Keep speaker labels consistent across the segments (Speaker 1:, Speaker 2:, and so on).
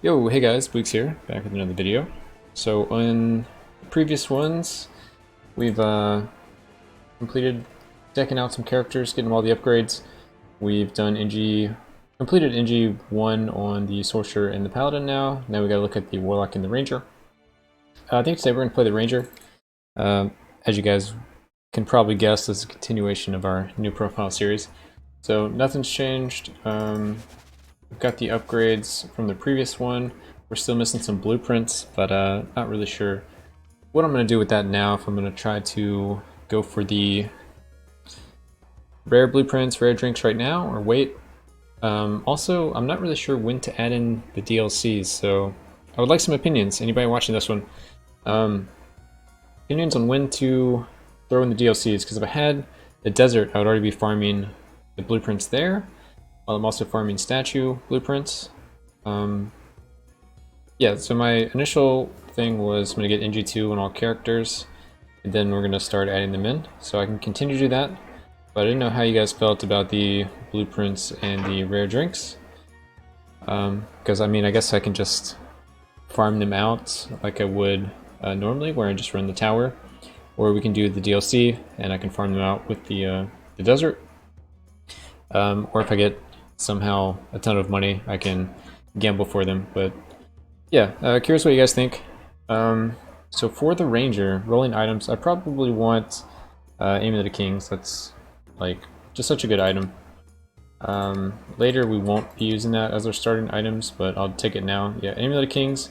Speaker 1: Yo, hey guys, Bleaks here, back with another video. So in the previous ones, we've completed decking out some characters, getting all the upgrades. We've done completed NG1 on the Sorcerer and the Paladin now. Now we gotta look at the Warlock and the Ranger. I think today we're gonna play the Ranger. As you guys can probably guess, this is a continuation of our new profile series. So nothing's changed. We've got the upgrades from the previous one. We're still missing some blueprints, but not really sure what I'm going to do with that now. If I'm going to try to go for the rare blueprints, rare drinks right now, or wait. Also, I'm not really sure when to add in the DLCs, so I would like some opinions. Anybody watching this one? Opinions on when to throw in the DLCs, because if I had the desert, I would already be farming the blueprints there. While I'm also farming statue blueprints. Yeah, so my initial thing was I'm going to get NG2 on all characters, and then we're going to start adding them in. So I can continue to do that, but I didn't know how you guys felt about the blueprints and the rare drinks. Because I mean, I guess I can just farm them out like I would normally, where I just run the tower. Or we can do the DLC, and I can farm them out with the desert. Or if I get somehow a ton of money, I can gamble for them. But yeah, curious what you guys think. So for the Ranger, rolling items, I probably want Amulet of the Kings. That's like just such a good item. Later we won't be using that as our starting items, but I'll take it now. Yeah, Amulet of Kings.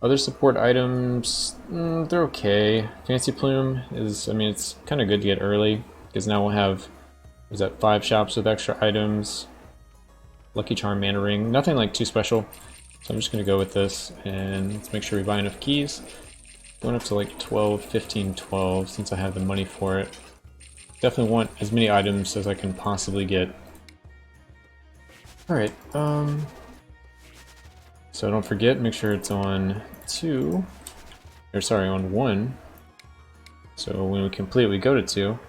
Speaker 1: Other support items, they're okay. Fancy Plume is, I mean, it's kind of good to get early, because now we'll have, is that 5 shops with extra items. Lucky Charm, Mana Ring, nothing like too special. So I'm just going to go with this, and let's make sure we buy enough keys. Going up to like 12, 15, 12, since I have the money for it. Definitely want as many items as I can possibly get. Alright, so don't forget, make sure it's on 2, or sorry, on 1. So when we complete, we go to 2.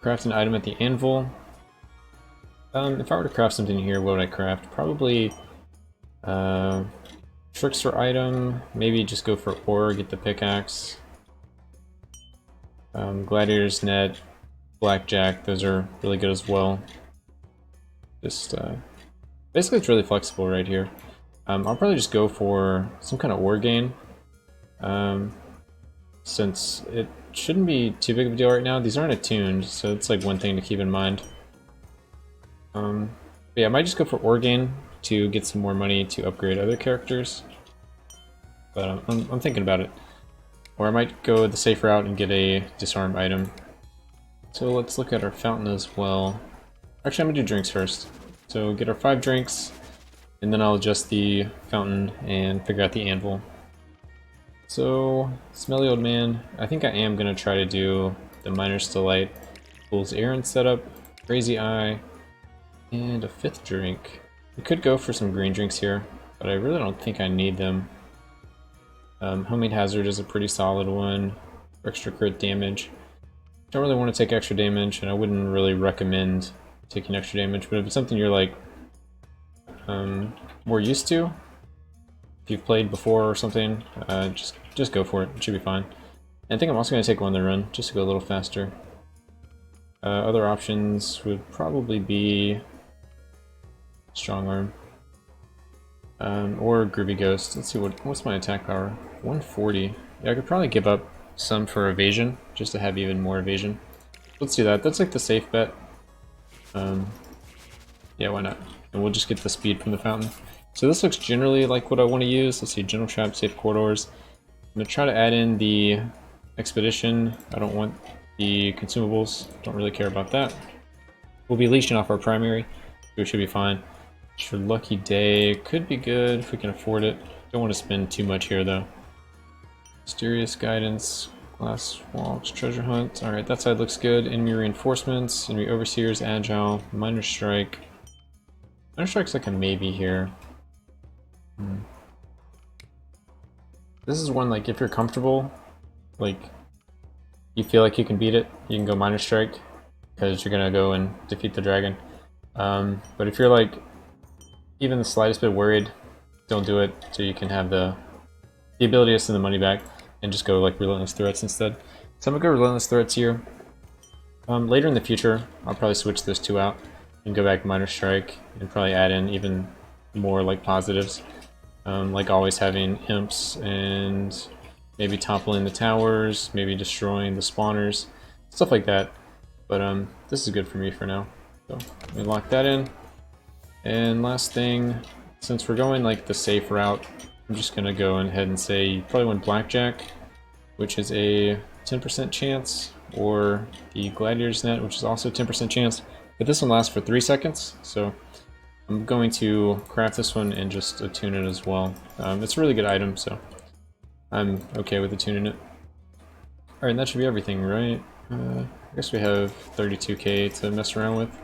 Speaker 1: Craft an item at the anvil. If I were to craft something here, what would I craft? Probably trickster item. Maybe just go for ore, get the pickaxe. Gladiator's net, blackjack, those are really good as well. Just basically it's really flexible right here. I'll probably just go for some kind of ore gain. Since it shouldn't be too big of a deal right now. These aren't attuned, so it's like one thing to keep in mind. But yeah, I might just go for ore gain to get some more money to upgrade other characters. But I'm thinking about it. Or I might go the safe route and get a disarm item. So let's look at our fountain as well. Actually, I'm gonna do drinks first. So get our 5 drinks, and then I'll adjust the fountain and figure out the anvil. So, Smelly Old Man, I think I am gonna try to do the Miner's Delight, Fool's Errand setup, Crazy Eye, and a 5th drink. We could go for some green drinks here, but I really don't think I need them. Homemade Hazard is a pretty solid one for extra crit damage. Don't really want to take extra damage, and I wouldn't really recommend taking extra damage, but if it's something you're like more used to, if you've played before or something, just go for it. It should be fine. And I think I'm also going to take one the run, just to go a little faster. Other options would probably be Strong Arm. Or Groovy Ghost. Let's see, what's my attack power? 140. Yeah, I could probably give up some for evasion, just to have even more evasion. Let's do that. That's like the safe bet. Yeah, why not? And we'll just get the speed from the fountain. So this looks generally like what I want to use. Let's see, General Trap, Safe Corridors. I'm going to try to add in the Expedition. I don't want the consumables. Don't really care about that. We'll be leashing off our primary, so we should be fine. Sure, Lucky Day could be good if we can afford it. Don't want to spend too much here though. Mysterious Guidance, Glass Walks, Treasure Hunt. Alright, that side looks good. Enemy Reinforcements, Enemy Overseers, Agile, Minor Strike. Minor Strike's like a maybe here. This is one, like, if you're comfortable, like, you feel like you can beat it, you can go Minor Strike, because you're gonna go and defeat the dragon. But if you're, like, even the slightest bit worried, don't do it, so you can have the ability to send the money back and just go like Relentless Threats instead. So I'm gonna go Relentless Threats here. Later in the future, I'll probably switch those two out and go back Minor Strike and probably add in even more like positives. Like always having imps and maybe toppling the towers, maybe destroying the spawners, stuff like that. But this is good for me for now. So let me lock that in. And last thing, since we're going like the safe route, I'm just gonna go ahead and say you probably want Blackjack, which is a 10% chance, or the Gladiator's Net, which is also 10% chance. But this one lasts for 3 seconds, so I'm going to craft this one and just attune it as well. It's a really good item, so I'm okay with attuning it. Alright, and that should be everything, right? I guess we have 32k to mess around with.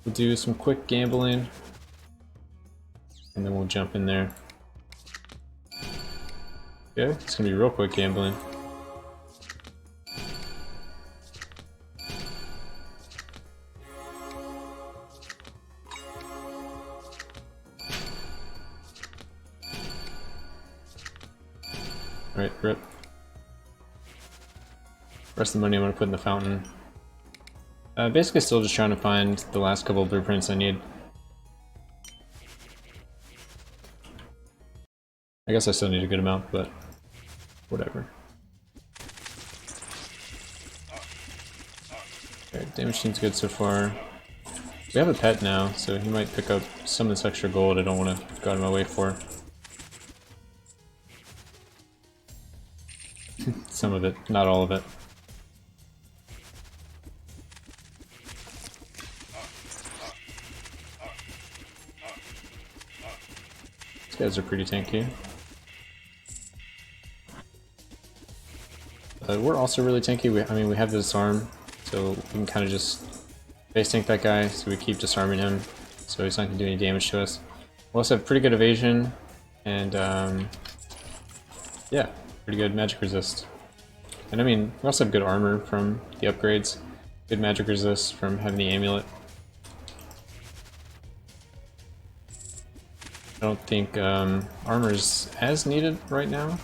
Speaker 1: We'll do some quick gambling, and then we'll jump in there. Yeah, it's gonna be real quick gambling. Alright, rip. Rest of the money I'm gonna put in the fountain. Basically still just trying to find the last couple of blueprints I need. I guess I still need a good amount, but whatever. Alright, damage seems good so far. We have a pet now, so he might pick up some of this extra gold I don't want to go out of my way for. Some of it, not all of it. These guys are pretty tanky. We're also really tanky. I mean, we have the disarm, so we can kind of just base tank that guy, so we keep disarming him, so he's not going to do any damage to us. We also have pretty good evasion, and yeah, pretty good magic resist. And I mean, we also have good armor from the upgrades, good magic resist from having the amulet. I don't think armor is as needed right now.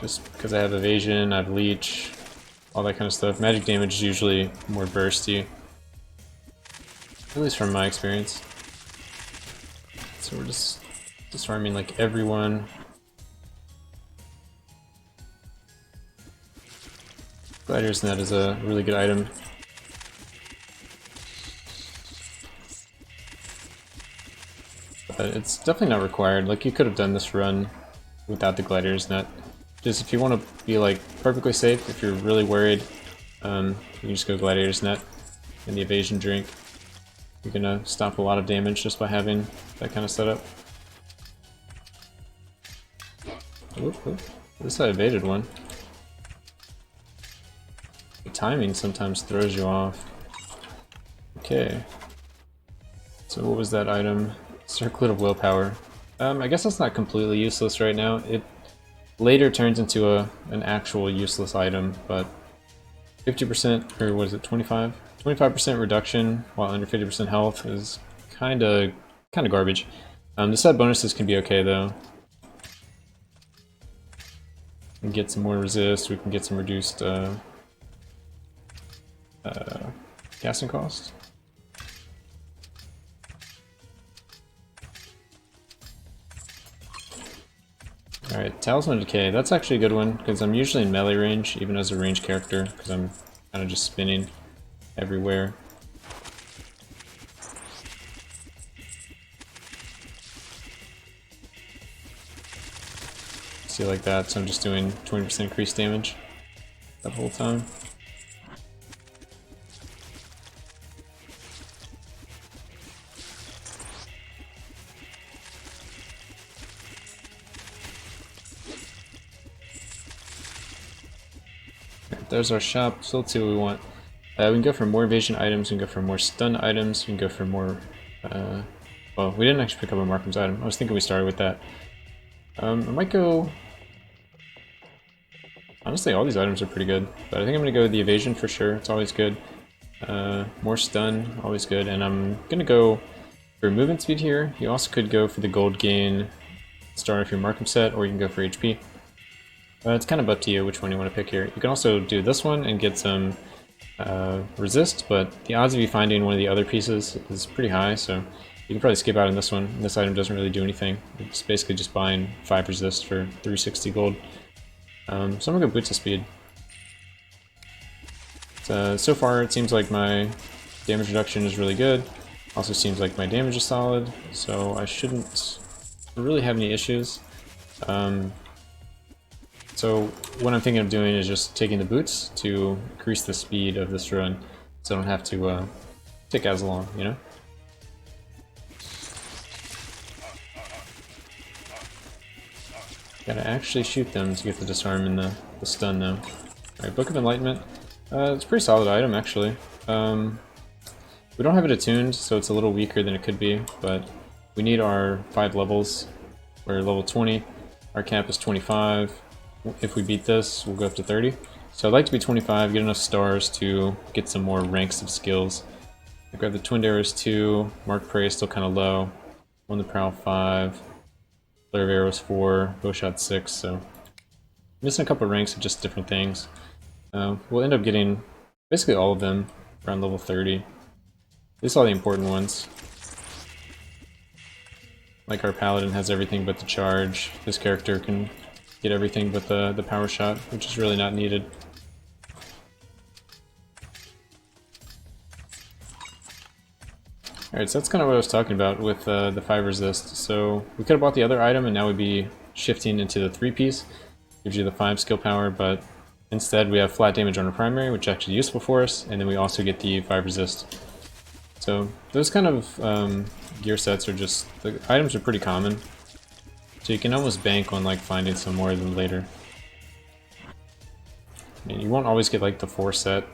Speaker 1: Just because I have evasion, I have leech, all that kind of stuff. Magic damage is usually more bursty. At least from my experience. So we're just disarming like everyone. Gladiator's Net is a really good item. But it's definitely not required. Like, you could have done this run without the Gladiator's Net. Just if you want to be like perfectly safe, if you're really worried, you can just go Gladiator's Net and the evasion drink. You're gonna stop a lot of damage just by having that kind of setup. Whoop, whoop. At least I evaded one. The timing sometimes throws you off. Okay. So what was that item? Circlet of Willpower. I guess that's not completely useless right now. It later turns into an actual useless item, but 50%, or what is it, 25? 25% reduction while under 50% health is kinda garbage. The set bonuses can be okay though. We can get some more resist, we can get some reduced casting cost. Alright, Talisman Decay, that's actually a good one, because I'm usually in melee range, even as a range character, because I'm kind of just spinning everywhere. See, like that, so I'm just doing 20% increased damage that whole time. There's our shop, so let's see what we want. We can go for more evasion items, we can go for more stun items, we can go for more... well, we didn't actually pick up a Markham's item. I was thinking we started with that. I might go... Honestly, all these items are pretty good, but I think I'm going to go with the evasion for sure, it's always good. More stun, always good, and I'm going to go For movement speed here, you also could go for the gold gain, start off your Markham set, or you can go for HP. It's kind of up to you which one you want to pick here. You can also do this one and get some resist, but the odds of you finding one of the other pieces is pretty high, so you can probably skip out on this one. This item doesn't really do anything. It's basically just buying 5 resist for 360 gold. So I'm gonna go Boots of Speed. So far it seems like my damage reduction is really good. Also seems like my damage is solid, so I shouldn't really have any issues. So what I'm thinking of doing is just taking the boots to increase the speed of this run, so I don't have to take as long, you know? Gotta actually shoot them to get the disarm and the stun now. Alright, Book of Enlightenment. It's a pretty solid item, actually. We don't have it attuned, so it's a little weaker than it could be, but we need our 5 levels. We're level 20, our cap is 25. If we beat this, we'll go up to 30. So I'd like to be 25, get enough stars to get some more ranks of skills. I grab the Twin Arrows 2, Mark Prey is still kind of low, On the Prowl 5, Flare of Arrows 4, Bowshot 6, so missing a couple of ranks of just different things. We'll end up getting basically all of them around level 30. These are all the important ones. Like our Paladin has everything but the charge. This character can get everything but the power shot, which is really not needed. Alright, so that's kind of what I was talking about with the 5 resist. So we could have bought the other item and now we'd be shifting into the 3-piece. Gives you the 5 skill power, but instead we have flat damage on our primary, which is actually useful for us, and then we also get the 5 resist. So those kind of gear sets are just, the items are pretty common. So you can almost bank on like finding some more of them later. I mean, you won't always get like the 4 set,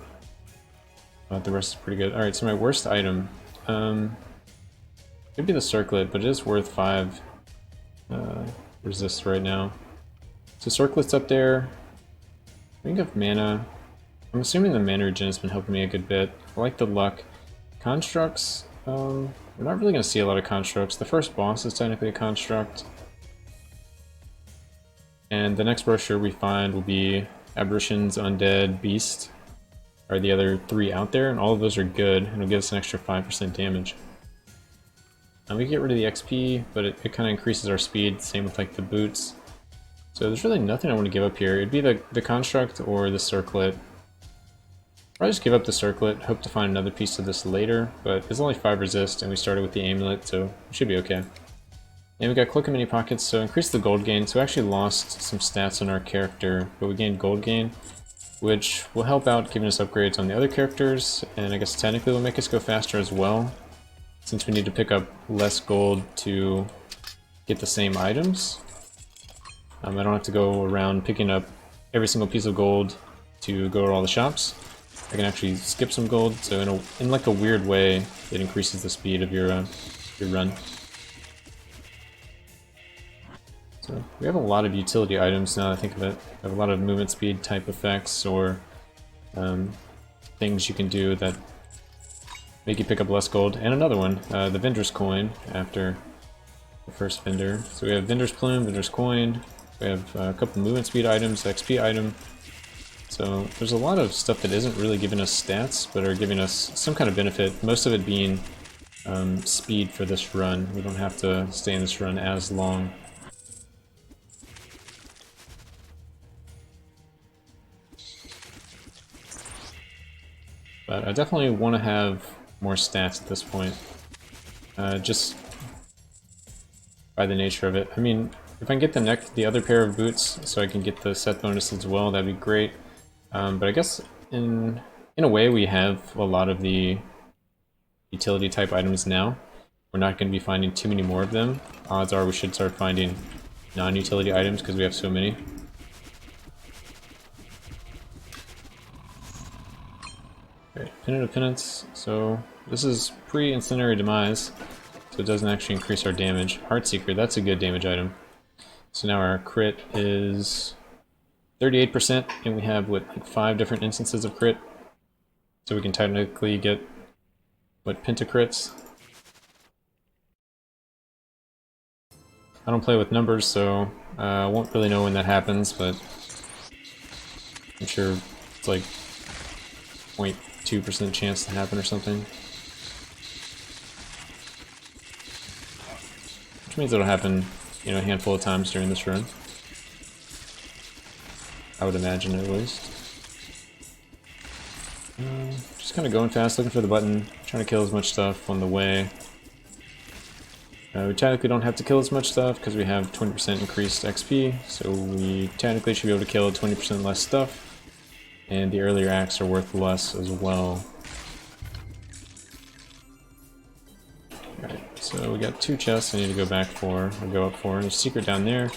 Speaker 1: but the rest is pretty good. Alright, so my worst item. Could be the circlet, but it is worth 5 resist right now. So circlet's up there. I think of mana. I'm assuming the mana regen has been helping me a good bit. I like the luck. Constructs, we're not really going to see a lot of constructs. The first boss is technically a construct. And the next brochure we find will be Aberrations, Undead, Beast, are the other 3 out there, and all of those are good, and it'll give us an extra 5% damage. And we get rid of the XP, but it kind of increases our speed, same with like the boots. So there's really nothing I want to give up here. It'd be the construct or the circlet. Probably just give up the circlet, hope to find another piece of this later, but it's only 5 resist, and we started with the amulet, so it should be okay. And we got Cloak and Mini Pockets, so increase the gold gain. So we actually lost some stats on our character, but we gained gold gain, which will help out giving us upgrades on the other characters, and I guess technically will make us go faster as well, since we need to pick up less gold to get the same items. I don't have to go around picking up every single piece of gold to go to all the shops. I can actually skip some gold, so in like a weird way, it increases the speed of your run. So we have a lot of utility items now that I think of it. We have a lot of movement speed type effects or things you can do that make you pick up less gold. And another one, the Vendor's Coin after the first Vendor. So we have Vendor's Plume, Vendor's Coin, we have a couple movement speed items, XP item. So there's a lot of stuff that isn't really giving us stats, but are giving us some kind of benefit, most of it being speed for this run. We don't have to stay in this run as long. But I definitely want to have more stats at this point, just by the nature of it. I mean, if I can get the other pair of boots so I can get the set bonus as well, that'd be great. But I guess in a way we have a lot of the utility type items now. We're not going to be finding too many more of them. Odds are we should start finding non-utility items because we have so many. Okay, Pennant of Penance. So this is pre-Incendiary Demise, so it doesn't actually increase our damage. Heartseeker, that's a good damage item. So now our crit is 38%, and we have, what, like 5 different instances of crit. So we can technically get, what, pentacrits? I don't play with numbers, so I won't really know when that happens, but I'm sure it's like 0.2% chance to happen or something. Which means it'll happen, you know, a handful of times during this run. I would imagine at least. Just kind of going fast, looking for the button, trying to kill as much stuff on the way. We technically don't have to kill as much stuff because we have 20% increased XP, so we technically should be able to kill 20% less stuff. And the earlier acts are worth less as well. Alright, so we got 2 chests I need to go back for, or go up for, and there's a secret down there.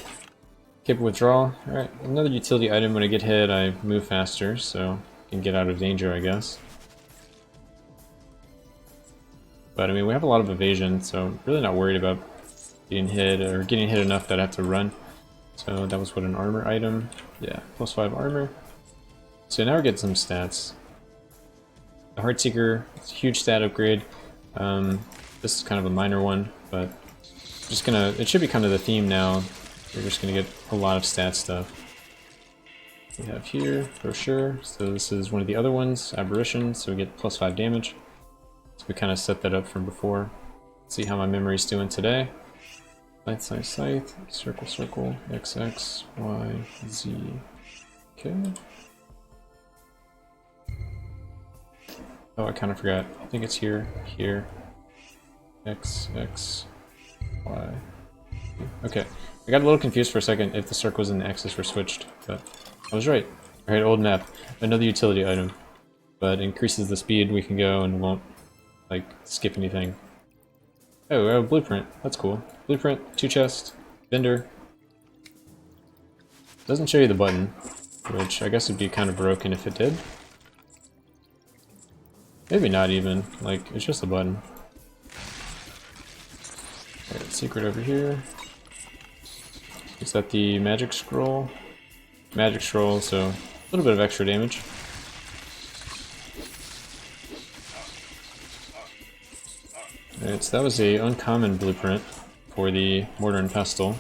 Speaker 1: Keep withdrawal. Alright, another utility item. When I get hit, I move faster, so I can get out of danger, I guess. But I mean, we have a lot of evasion, so I'm really not worried about getting hit, or getting hit enough that I have to run. So that was what, an armor item? Yeah, +5 armor. So now we're getting some stats. The Heartseeker, it's a huge stat upgrade. This is kind of a minor one, but just gonna, it should be kind of the theme now. We're just gonna get a lot of stat stuff. We have here, brochure, so this is one of the other ones, Aberration, so we get +5 damage. So we kind of set that up from before. Let's see how my memory's doing today. Scythe, circle, circle, XX, Y, Z. Okay. Oh, I kind of forgot. I think it's here, here. X, X, Y. Okay. I got a little confused for a second if the circles and the X's were switched, but I was right. Alright, old map. Another utility item. But increases the speed we can go and won't, like, skip anything. Oh, blueprint. That's cool. Blueprint, 2 chests, vendor. Doesn't show you the button, which I guess would be kind of broken if it did. Maybe not even. Like, it's just a button. Alright, secret over here. Is that the magic scroll? Magic scroll, so a little bit of extra damage. Alright, so that was a uncommon blueprint for the mortar and pestle.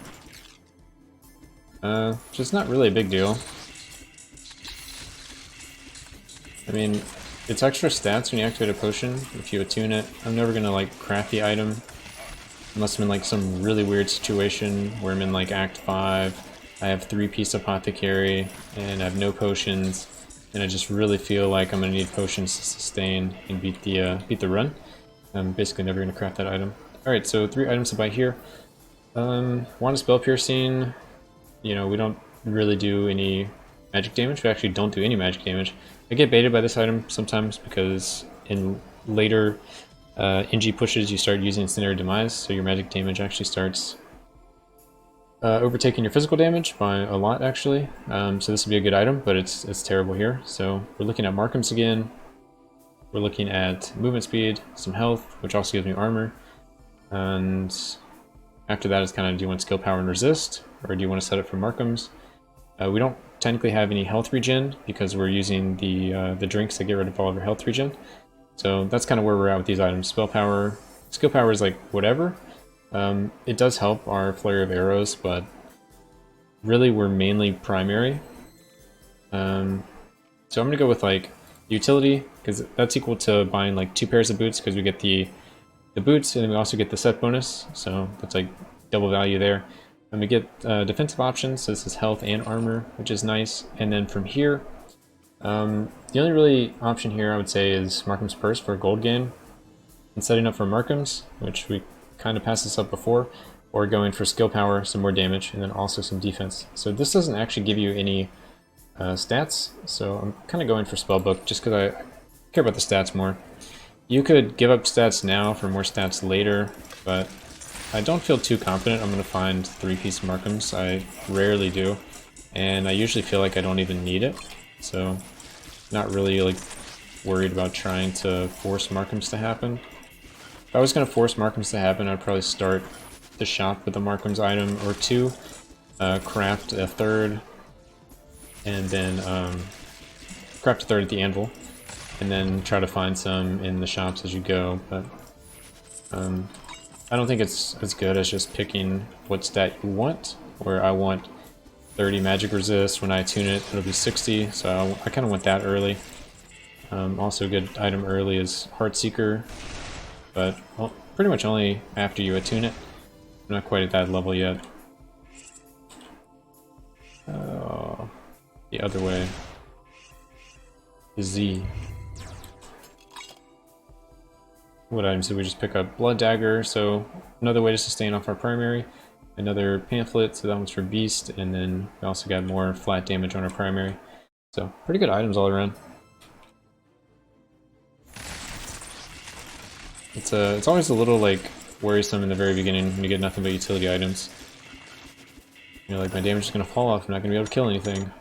Speaker 1: Just not really a big deal. I mean, it's extra stats when you activate a potion if you attune it. I'm never gonna like craft the item unless I'm in like some really weird situation where I'm in like Act 5, I have 3-piece apothecary, and I have no potions, and I just really feel like I'm gonna need potions to sustain and beat the run. I'm basically never gonna craft that item. Alright, so 3 items to buy here. Wand of Spell Piercing, you know, we don't really do any magic damage. We actually don't do any magic damage. I get baited by this item sometimes because in later NG pushes you start using Incendiary Demise, so your magic damage actually starts overtaking your physical damage by a lot, actually. So this would be a good item, but it's terrible here. So we're looking at Markham's again. We're looking at movement speed, some health, which also gives me armor. And after that is kind of, do you want skill power and resist, or do you want to set it for Markham's? We don't technically have any health regen because we're using the drinks that get rid of all of our health regen. So that's kind of where we're at with these items. Spell power, skill power is like whatever. It does help our flurry of arrows, but really we're mainly primary. So I'm gonna go with like utility, because that's equal to buying like 2 pairs of boots, because we get the boots and then we also get the set bonus, so that's like double value there. And we get defensive options, so this is health and armor, which is nice. And then from here, the only really option here I would say is Markham's Purse for a gold gain, and setting up for Markham's, which we kind of passed this up before, or going for skill power, some more damage, and then also some defense. So this doesn't actually give you any stats, so I'm kind of going for Spellbook just because I care about the stats more. You could give up stats now for more stats later, but I don't feel too confident I'm going to find 3-piece Markham's. I rarely do, and I usually feel like I don't even need it, so not really like worried about trying to force Markham's to happen. If I was going to force Markham's to happen, I'd probably start the shop with a Markham's item or 2, craft a 3rd, and then craft a 3rd at the anvil, and then try to find some in the shops as you go. But I don't think it's as good as just picking what stat you want, where I want 30 magic resist. When I tune it, it'll be 60, so I kind of want that early. Also a good item early is Heartseeker, but well, pretty much only after you attune it. I'm not quite at that level yet. The other way. Z. What items did we just pick up? Blood Dagger, so another way to sustain off our primary. Another Pamphlet, so that one's for Beast, and then we also got more flat damage on our primary. So, pretty good items all around. It's always a little, like, worrisome in the very beginning when you get nothing but utility items. You're like, my damage is gonna fall off, I'm not gonna be able to kill anything.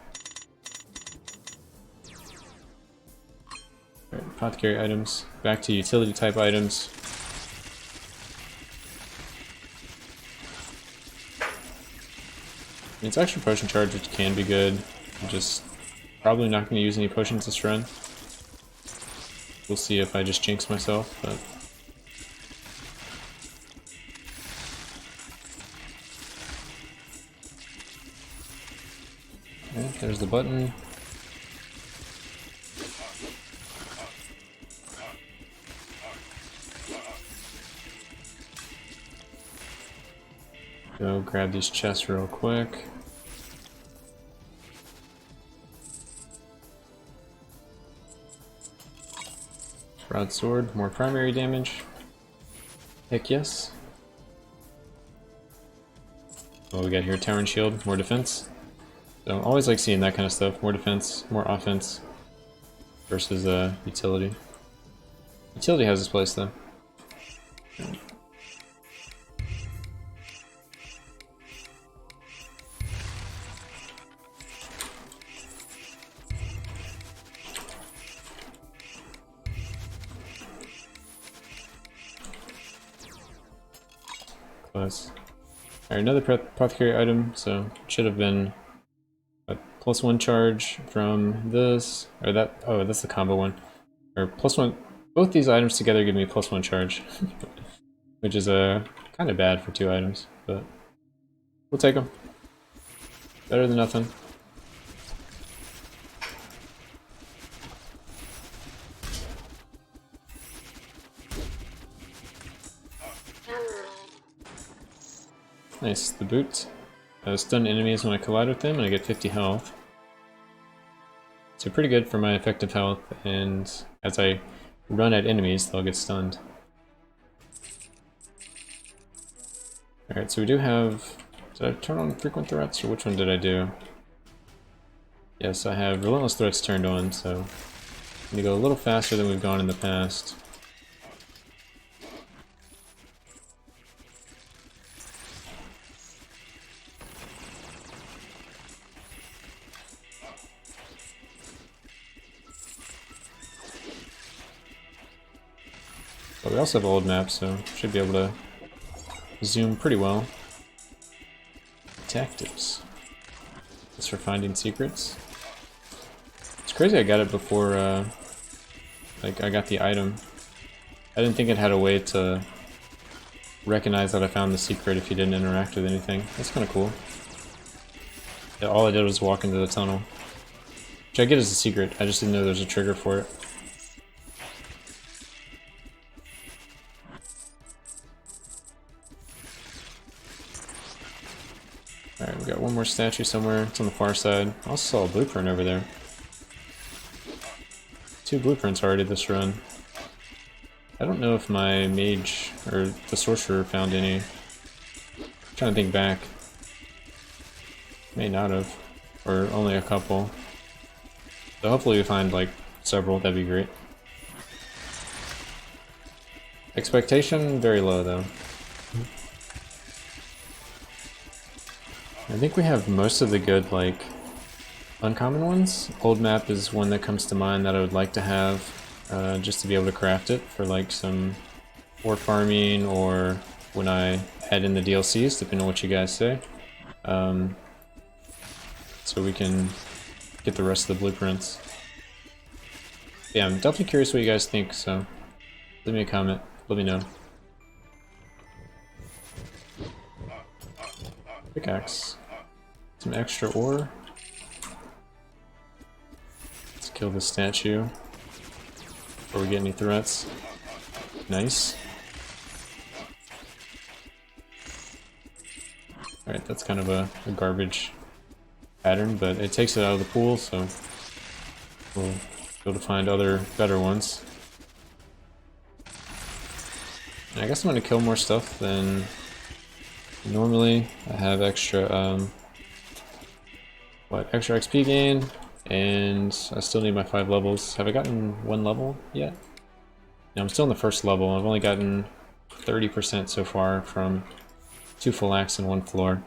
Speaker 1: Alright, apothecary items. Back to utility type items. It's extra potion charge, which can be good. I'm just probably not going to use any potions this run. We'll see if I just jinx myself, but... Okay, there's the button. Go grab these chests real quick. Broadsword, more primary damage. Heck yes. What we got here? Tower and Shield, more defense. So I always like seeing that kind of stuff. More defense, more offense versus utility. Utility has its place though. Close. Alright, another apothecary item, so it should have been a +1 charge from this, or that, oh, that's the combo one. Or +1, both these items together give me +1 charge, which is kind of bad for 2 items, but we'll take them. Better than nothing. Nice, the boot. Stun enemies when I collide with them, and I get 50 health. So pretty good for my effective health, and as I run at enemies, they'll get stunned. Alright, so we do have... Did I turn on frequent threats, or which one did I do? Yes, I have relentless threats turned on, so I'm gonna go a little faster than we've gone in the past. But we also have old maps, so should be able to zoom pretty well. Detectives. That's for finding secrets. It's crazy I got it before, like, I got the item. I didn't think it had a way to recognize that I found the secret if you didn't interact with anything. That's kind of cool. Yeah, all I did was walk into the tunnel. Which I get as a secret, I just didn't know there was a trigger for it. Alright, we got one more statue somewhere. It's on the far side. I also saw a blueprint over there. 2 blueprints already this run. I don't know if my mage or the sorcerer found any. I'm trying to think back. May not have. Or only a couple. So hopefully we find like several, that'd be great. Expectation, very low though. I think we have most of the good, like, uncommon ones. Old map is one that comes to mind that I would like to have, just to be able to craft it for, like, some ore farming, or when I add in the DLCs, depending on what you guys say. So we can get the rest of the blueprints. Yeah, I'm definitely curious what you guys think, so leave me a comment, let me know. Pickaxe. Some extra ore. Let's kill this statue before we get any threats. Nice. Alright, that's kind of a garbage pattern, but it takes it out of the pool, so we'll be able to find other better ones. And I guess I'm going to kill more stuff than normally. I have extra, extra XP gain, and I still need my 5 levels. Have I gotten 1 level yet? No, I'm still in the first level. I've only gotten 30% so far from 2 full acts and 1 floor.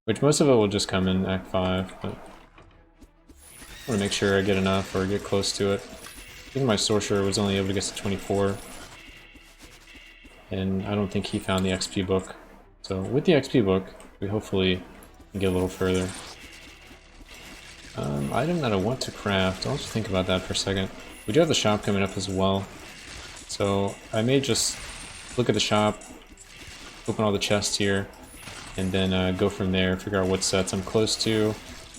Speaker 1: Which most of it will just come in Act 5, but I want to make sure I get enough or get close to it. I think my sorcerer was only able to get to 24. And I don't think he found the XP book. So with the XP book, we hopefully can get a little further. Item that I want to craft, I'll just think about that for a second. We do have the shop coming up as well. So I may just look at the shop, open all the chests here, and then go from there, figure out what sets I'm close to,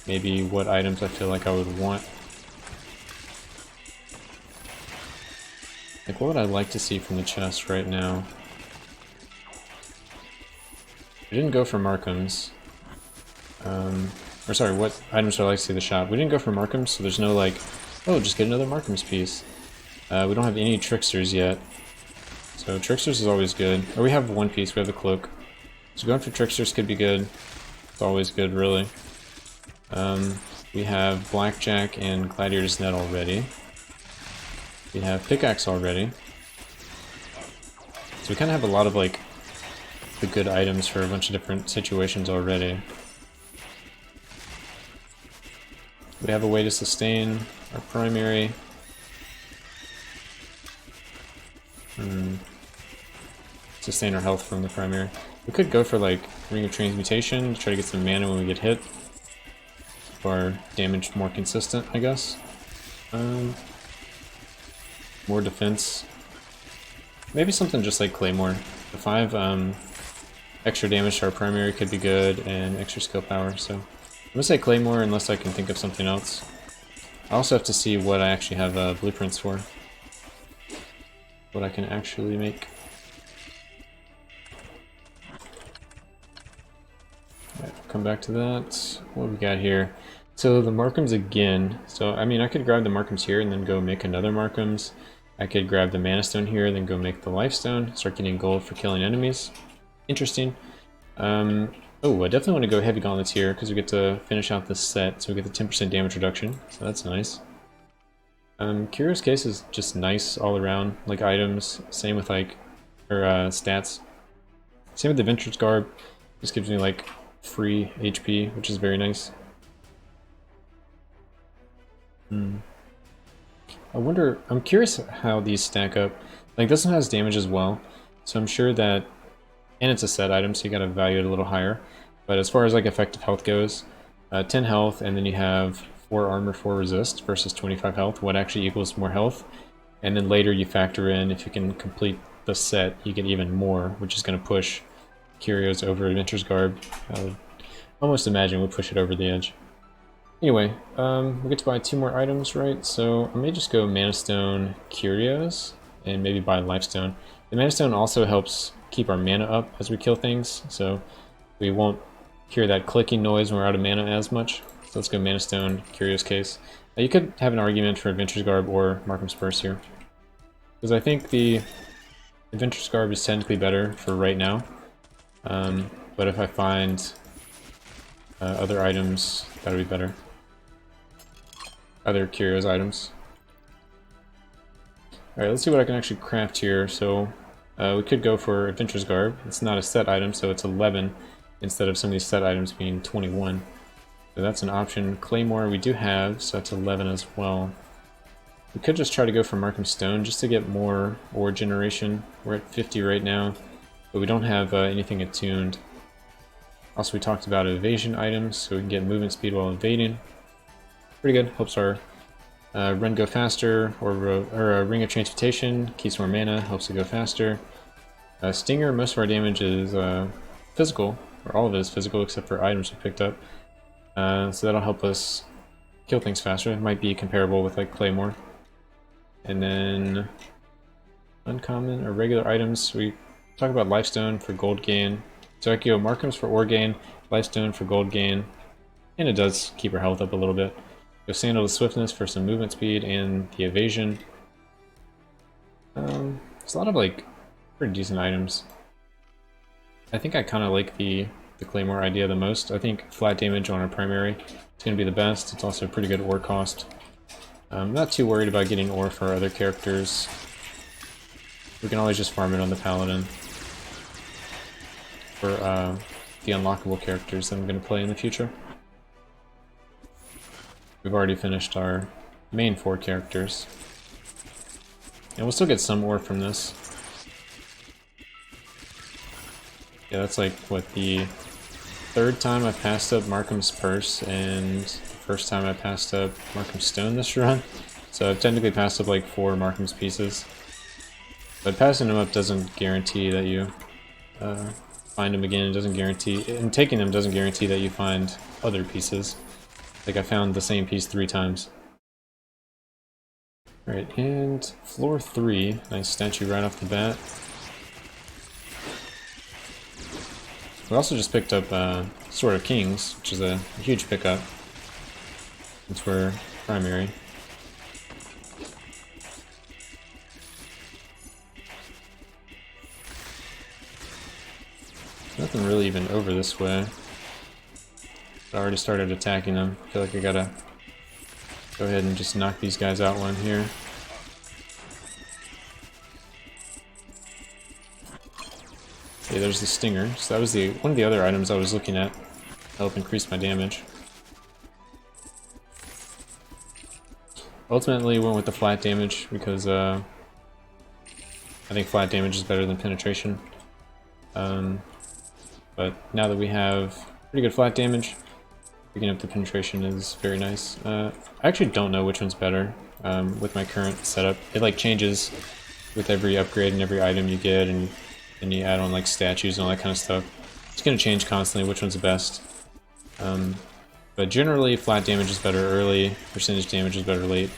Speaker 1: maybe what items I feel like I would want. Like, what would I like to see from the chest right now? I didn't go for Markham's. Or sorry, what items would I like to see in the shop? We didn't go for Markham's, so there's no like, oh, just get another Markham's piece. We don't have any Tricksters yet. So Tricksters is always good. Or we have 1 piece, we have the cloak. So going for Tricksters could be good. It's always good, really. We have Blackjack and Gladiator's Net already. We have Pickaxe already. So we kind of have a lot of, like, the good items for a bunch of different situations already. We have a way to sustain our primary. Sustain our health from the primary. We could go for like Ring of Transmutation to try to get some mana when we get hit. Keep our damage more consistent, I guess. More defense. Maybe something just like Claymore. The 5 extra damage to our primary could be good, and extra skill power, so I'm gonna say Claymore unless I can think of something else. I also have to see what I actually have blueprints for. What I can actually make. Alright, come back to that. What do we got here? So the Markham's again. So I mean, I could grab the Markham's here and then go make another Markham's. I could grab the Mana Stone here, then go make the Life Stone, start getting gold for killing enemies. Interesting. Oh, I definitely want to go Heavy Gauntlets here because we get to finish out this set, so we get the 10% damage reduction, so that's nice. Curious Case is just nice all around, like items, same with like, stats. Same with the Adventurer's Garb, just gives me like free HP, which is very nice. I wonder, I'm curious how these stack up. Like this one has damage as well, so I'm sure that, and it's a set item, so you gotta value it a little higher. But as far as like effective health goes, 10 health, and then you have 4 armor, 4 resist versus 25 health. What actually equals more health? And then later you factor in, if you can complete the set, you get even more, which is going to push Curios over Adventurer's Garb. I would almost imagine would push it over the edge. Anyway, we get to buy 2 more items, right? So I may just go Mana Stone, Curios, and maybe buy Life Stone. The Mana Stone also helps keep our mana up as we kill things, so we won't hear that clicking noise when we're out of mana as much. So let's go Mana Stone, Curious Case. Now you could have an argument for Adventurer's Garb or Markham's Purse here, because I think the Adventurer's Garb is technically better for right now, but if I find other items, that would be better. Other Curious items. Alright, let's see what I can actually craft here. So we could go for Adventurer's Garb. It's not a set item, so it's 11 instead of some of these set items being 21. So that's an option. Claymore we do have, so that's 11 as well. We could just try to go for Markham's Stone just to get more ore generation. We're at 50 right now, but we don't have anything attuned. Also, we talked about evasion items, so we can get movement speed while evading. Pretty good, helps our run go faster, or a Ring of Transmutation, keeps more mana, helps it go faster. Stinger, most of our damage is physical, or all of it is physical except for items we picked up. So that'll help us kill things faster. It might be comparable with like Claymore. And then uncommon or regular items, we talk about Lifestone for gold gain. So I can go Markham's for ore gain, Lifestone for gold gain, and it does keep our health up a little bit. Go Sandal to Swiftness for some movement speed and the evasion. There's a lot of like pretty decent items. I think I kind of like the Claymore idea the most. I think flat damage on our primary is going to be the best. It's also a pretty good ore cost. I'm not too worried about getting ore for our other characters. We can always just farm it on the Paladin for the unlockable characters that I'm going to play in the future. We've already finished our main 4 characters. And we'll still get some ore from this. Yeah, that's like, what, the 3rd time I've passed up Markham's Purse and the 1st time I passed up Markham's Stone this run. So I've technically passed up like 4 Markham's pieces. But passing them up doesn't guarantee that you find them again. It doesn't guarantee, and taking them doesn't guarantee that you find other pieces. Like I found the same piece 3 times. Alright, and floor 3, nice statue right off the bat. We also just picked up Sword of Kings, which is a huge pickup since we're primary. Nothing really even over this way. I already started attacking them. I feel like I gotta go ahead and just knock these guys out one here. Okay, there's the stinger. So that was one of the other items I was looking at to help increase my damage. Ultimately went with the flat damage because I think flat damage is better than penetration. But now that we have pretty good flat damage, picking up the penetration is very nice. I actually don't know which one's better with my current setup. It like changes with every upgrade and every item you get, and you add on like statues and all that kind of stuff. It's going to change constantly which one's the best. But generally flat damage is better early, percentage damage is better late.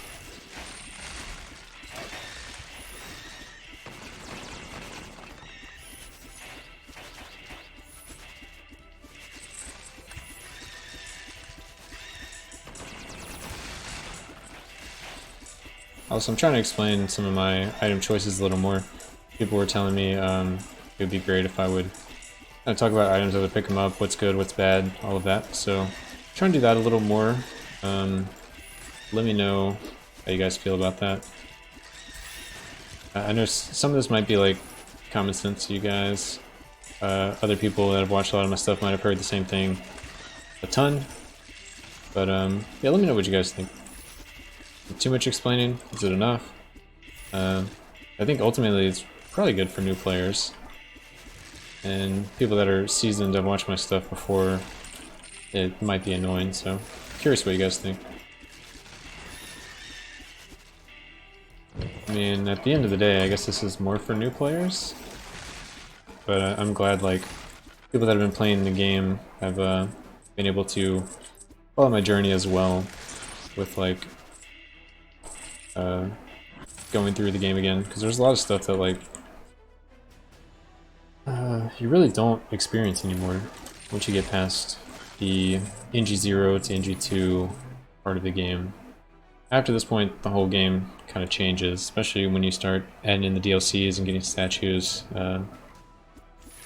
Speaker 1: Also, I'm trying to explain some of my item choices a little more. People were telling me it would be great if I would kind of talk about items as I pick them up, what's good, what's bad, all of that. So, I'm trying to do that a little more. Let me know how you guys feel about that. I know some of this might be like common sense to you guys. Other people that have watched a lot of my stuff might have heard the same thing a ton. But yeah, let me know what you guys think. Too much explaining? Is it enough? I think ultimately it's probably good for new players. And people that are seasoned have watched my stuff before, it might be annoying, so curious what you guys think. I mean, at the end of the day, I guess this is more for new players. But I'm glad, like, people that have been playing the game have been able to follow my journey as well with, like, going through the game again, because there's a lot of stuff that like you really don't experience anymore once you get past the NG0 to NG2 part of the game. After this point, the whole game kind of changes, especially when you start adding in the DLCs and getting statues. Your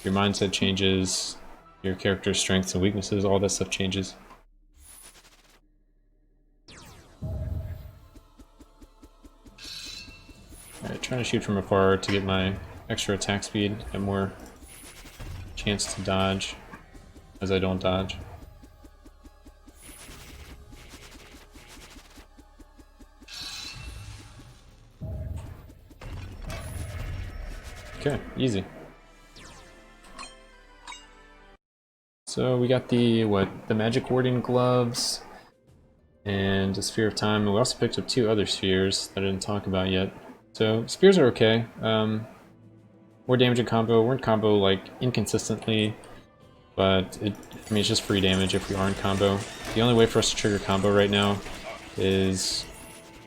Speaker 1: mindset changes, your character's strengths and weaknesses, all that stuff changes. Alright, trying to shoot from afar to get my extra attack speed and more chance to dodge, as I don't dodge. Okay, easy. So we got the magic warding gloves and a sphere of time, and we also picked up 2 other spheres that I didn't talk about yet. So spears are okay. More damage in combo, we're in combo like inconsistently, but I mean, it's just free damage if we are in combo. The only way for us to trigger combo right now is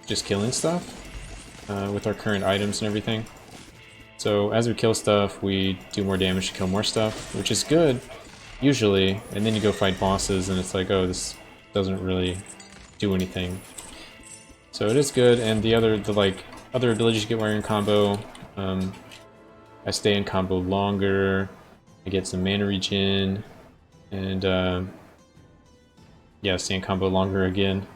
Speaker 1: just killing stuff with our current items and everything. So as we kill stuff, we do more damage to kill more stuff, which is good, usually, and then you go fight bosses and it's like, oh, this doesn't really do anything. So it is good, and the other abilities you get while you're in combo, I stay in combo longer, I get some mana regen, and yeah, stay in combo longer again.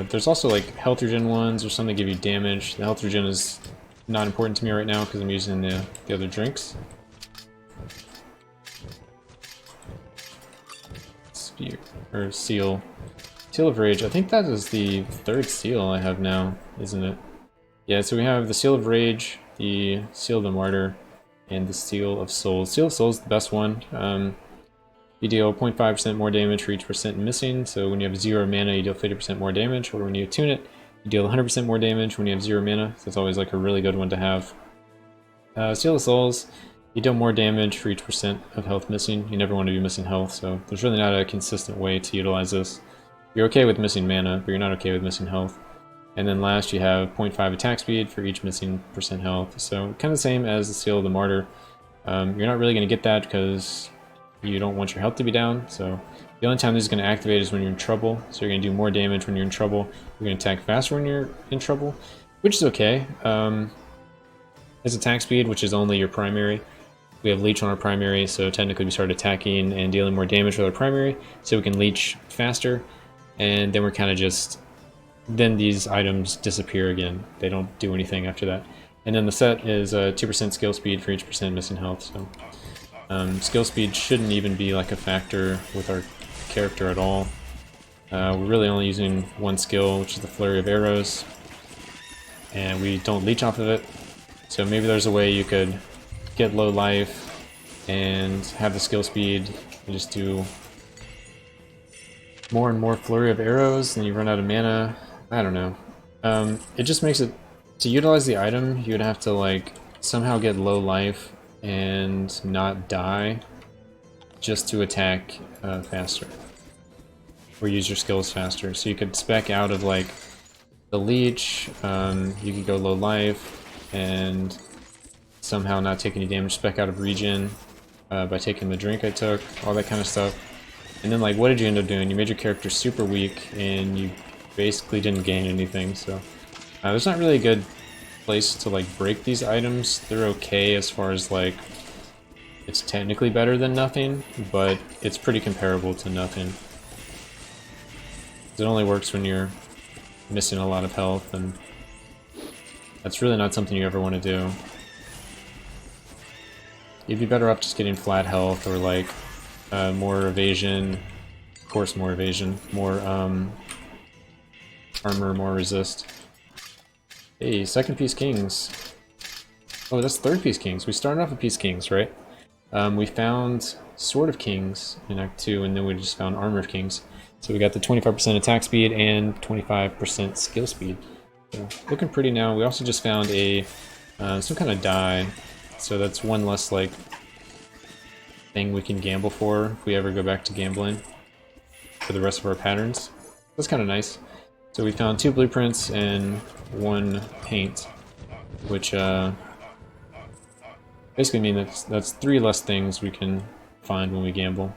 Speaker 1: There's also like health regen ones or something that give you damage. The health regen is not important to me right now because I'm using the other drinks. Sphere, or seal. Seal of Rage, I think that is the third seal I have now, isn't it? Yeah, so we have the Seal of Rage, the Seal of the Martyr, and the Seal of Souls. Seal of Souls is the best one. You deal 0.5% more damage for each percent missing, so when you have 0 mana, you deal 50% more damage, or when you attune it, you deal 100% more damage when you have 0 mana, so it's always like a really good one to have. Seal of Souls, you deal more damage for each percent of health missing. You never want to be missing health, so there's really not a consistent way to utilize this. You're okay with missing mana, but you're not okay with missing health. And then last you have 0.5 attack speed for each missing percent health, so kind of the same as the Seal of the Martyr. You're not really going to get that because you don't want your health to be down, so the only time this is going to activate is when you're in trouble, so you're going to do more damage when you're in trouble. You're going to attack faster when you're in trouble, which is okay. It's attack speed, which is only your primary. We have leech on our primary, so technically we start attacking and dealing more damage with our primary, so we can leech faster, and then we're kind of just... then these items disappear again. They don't do anything after that. And then the set is 2% skill speed for each percent missing health, so... skill speed shouldn't even be like a factor with our character at all. We're really only using one skill, which is the Flurry of Arrows, and we don't leech off of it. So maybe there's a way you could get low life and have the skill speed and just do more and more Flurry of Arrows, and you run out of mana. I don't know. It just makes it... to utilize the item, you would have to like somehow get low life and not die just to attack faster or use your skills faster. So you could spec out of like the leech, you could go low life and somehow not take any damage, spec out of regen by taking the drink I took, all that kind of stuff. And then like what did you end up doing? You made your character super weak and you basically didn't gain anything, so there's not really a good place to like break these items. They're okay as far as like it's technically better than nothing, but it's pretty comparable to nothing. It only works when you're missing a lot of health, and that's really not something you ever want to do. You'd be better off just getting flat health or like more evasion, of course more evasion, more armor, more resist. Hey, second piece kings. Oh, that's third piece kings. We started off with piece kings, right? We found sword of kings in Act 2, and then we just found armor of kings. So we got the 25% attack speed and 25% skill speed. So looking pretty now. We also just found a some kind of die, so that's one less like thing we can gamble for if we ever go back to gambling for the rest of our patterns. That's kind of nice. So we found 2 blueprints and 1 paint, which basically mean that's 3 less things we can find when we gamble.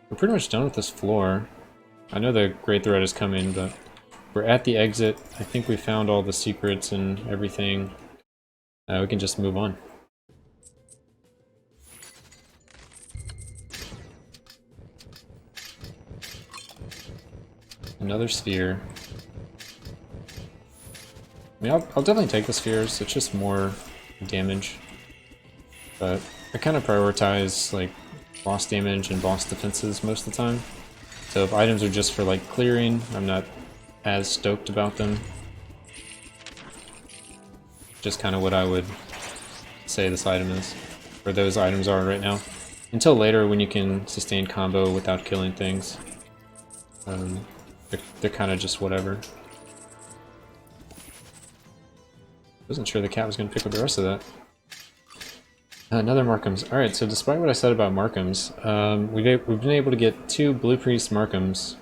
Speaker 1: We're pretty much done with this floor. I know the Great Threat is coming, but we're at the exit. I think we found all the secrets and everything. We can just move on. Another sphere. I mean, I'll definitely take the spheres. It's just more damage. But I kind of prioritize like boss damage and boss defenses most of the time. So if items are just for like clearing, I'm not as stoked about them. Just kind of what I would say this item is, or those items are right now. Until later when you can sustain combo without killing things. They're kind of just whatever. Wasn't sure the cat was going to pick up the rest of that. Another Markhams. Alright, so despite what I said about Markhams, we've been able to get 2 Blue Priest Markhams.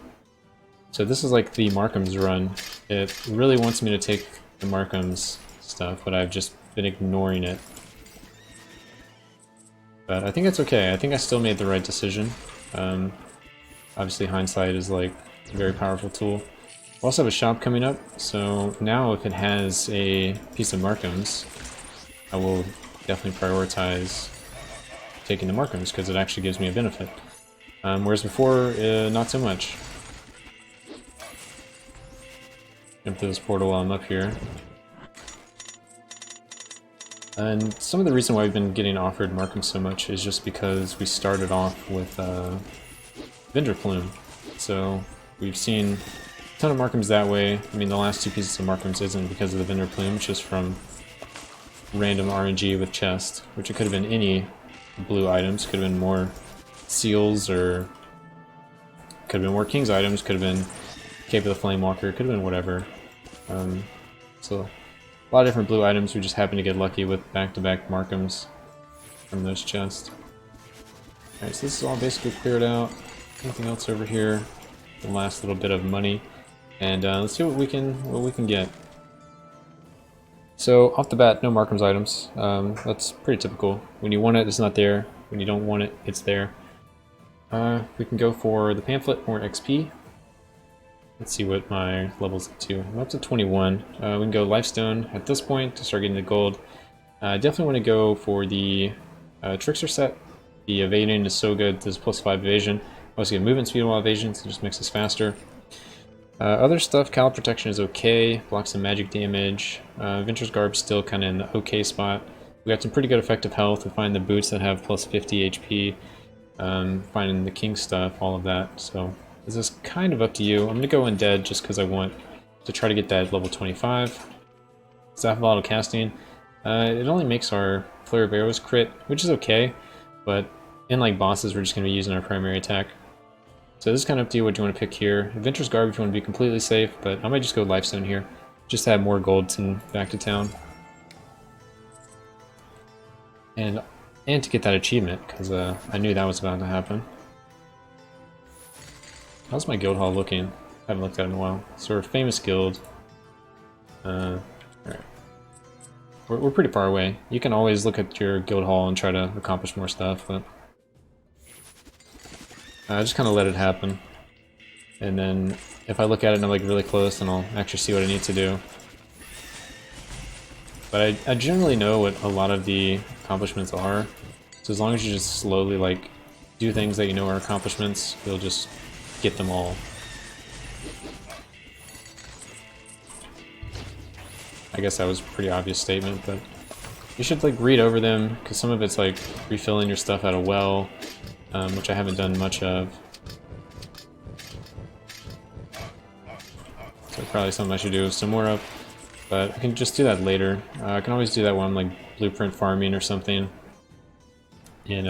Speaker 1: So this is like the Markhams run. It really wants me to take the Markhams stuff, but I've just been ignoring it. But I think it's okay. I think I still made the right decision. Obviously hindsight is like a very powerful tool. We also have a shop coming up, so now if it has a piece of Markhams, I will definitely prioritize taking the Markhams because it actually gives me a benefit. Whereas before, not so much. Jump through this portal while I'm up here. And some of the reason why we've been getting offered Markham so much is just because we started off with Vendor Plume. So we've seen a ton of Markhams that way. I mean, the last 2 pieces of Markhams isn't because of the Vendor Plume, it's just from random RNG with chest, which it could have been any blue items, could have been more seals, or could have been more King's items, could have been Cape of the Flamewalker, could have been whatever. So a lot of different blue items, we just happen to get lucky with back-to-back Markhams from those chests. Alright, so this is all basically cleared out. Anything else over here? The last little bit of money. And let's see what we can get. So off the bat, no Markham's items. That's pretty typical. When you want it, it's not there. When you don't want it, it's there. We can go for the pamphlet, more XP. Let's see what my level's up to. I'm up to 21. We can go Lifestone at this point to start getting the gold. I definitely want to go for the Trickster set. The evading is so good. There's +5 evasion. Also get movement speed while evasion, so it just makes us faster. Other stuff, Cal Protection is okay, blocks some magic damage. Venture's Garb still kind of in the okay spot. We got some pretty good effective health. We find the boots that have +50 HP. Finding the king stuff, all of that. So this is kind of up to you. I'm going to go Undead just because I want to try to get that level 25. Staff of Auto Casting. It only makes our Flare of Arrows crit, which is okay, but in like bosses we're just going to be using our primary attack. So this is kind of up to you what you want to pick here. Adventurer's Garb if you want to be completely safe, but I might just go Lifestone here. Just to have more gold and back to town. And to get that achievement, because I knew that was about to happen. How's my guild hall looking? I haven't looked at it in a while. So our famous guild. Alright. We're pretty far away. You can always look at your guild hall and try to accomplish more stuff, but I just kind of let it happen. And then if I look at it and I'm like really close, then I'll actually see what I need to do. But I generally know what a lot of the accomplishments are. So as long as you just slowly like do things that you know are accomplishments, you'll just get them all. I guess that was a pretty obvious statement, but you should like read over them, because some of it's like refilling your stuff at a well, which I haven't done much of. So probably something I should do some more of, but I can just do that later. I can always do that when I'm like blueprint farming or something in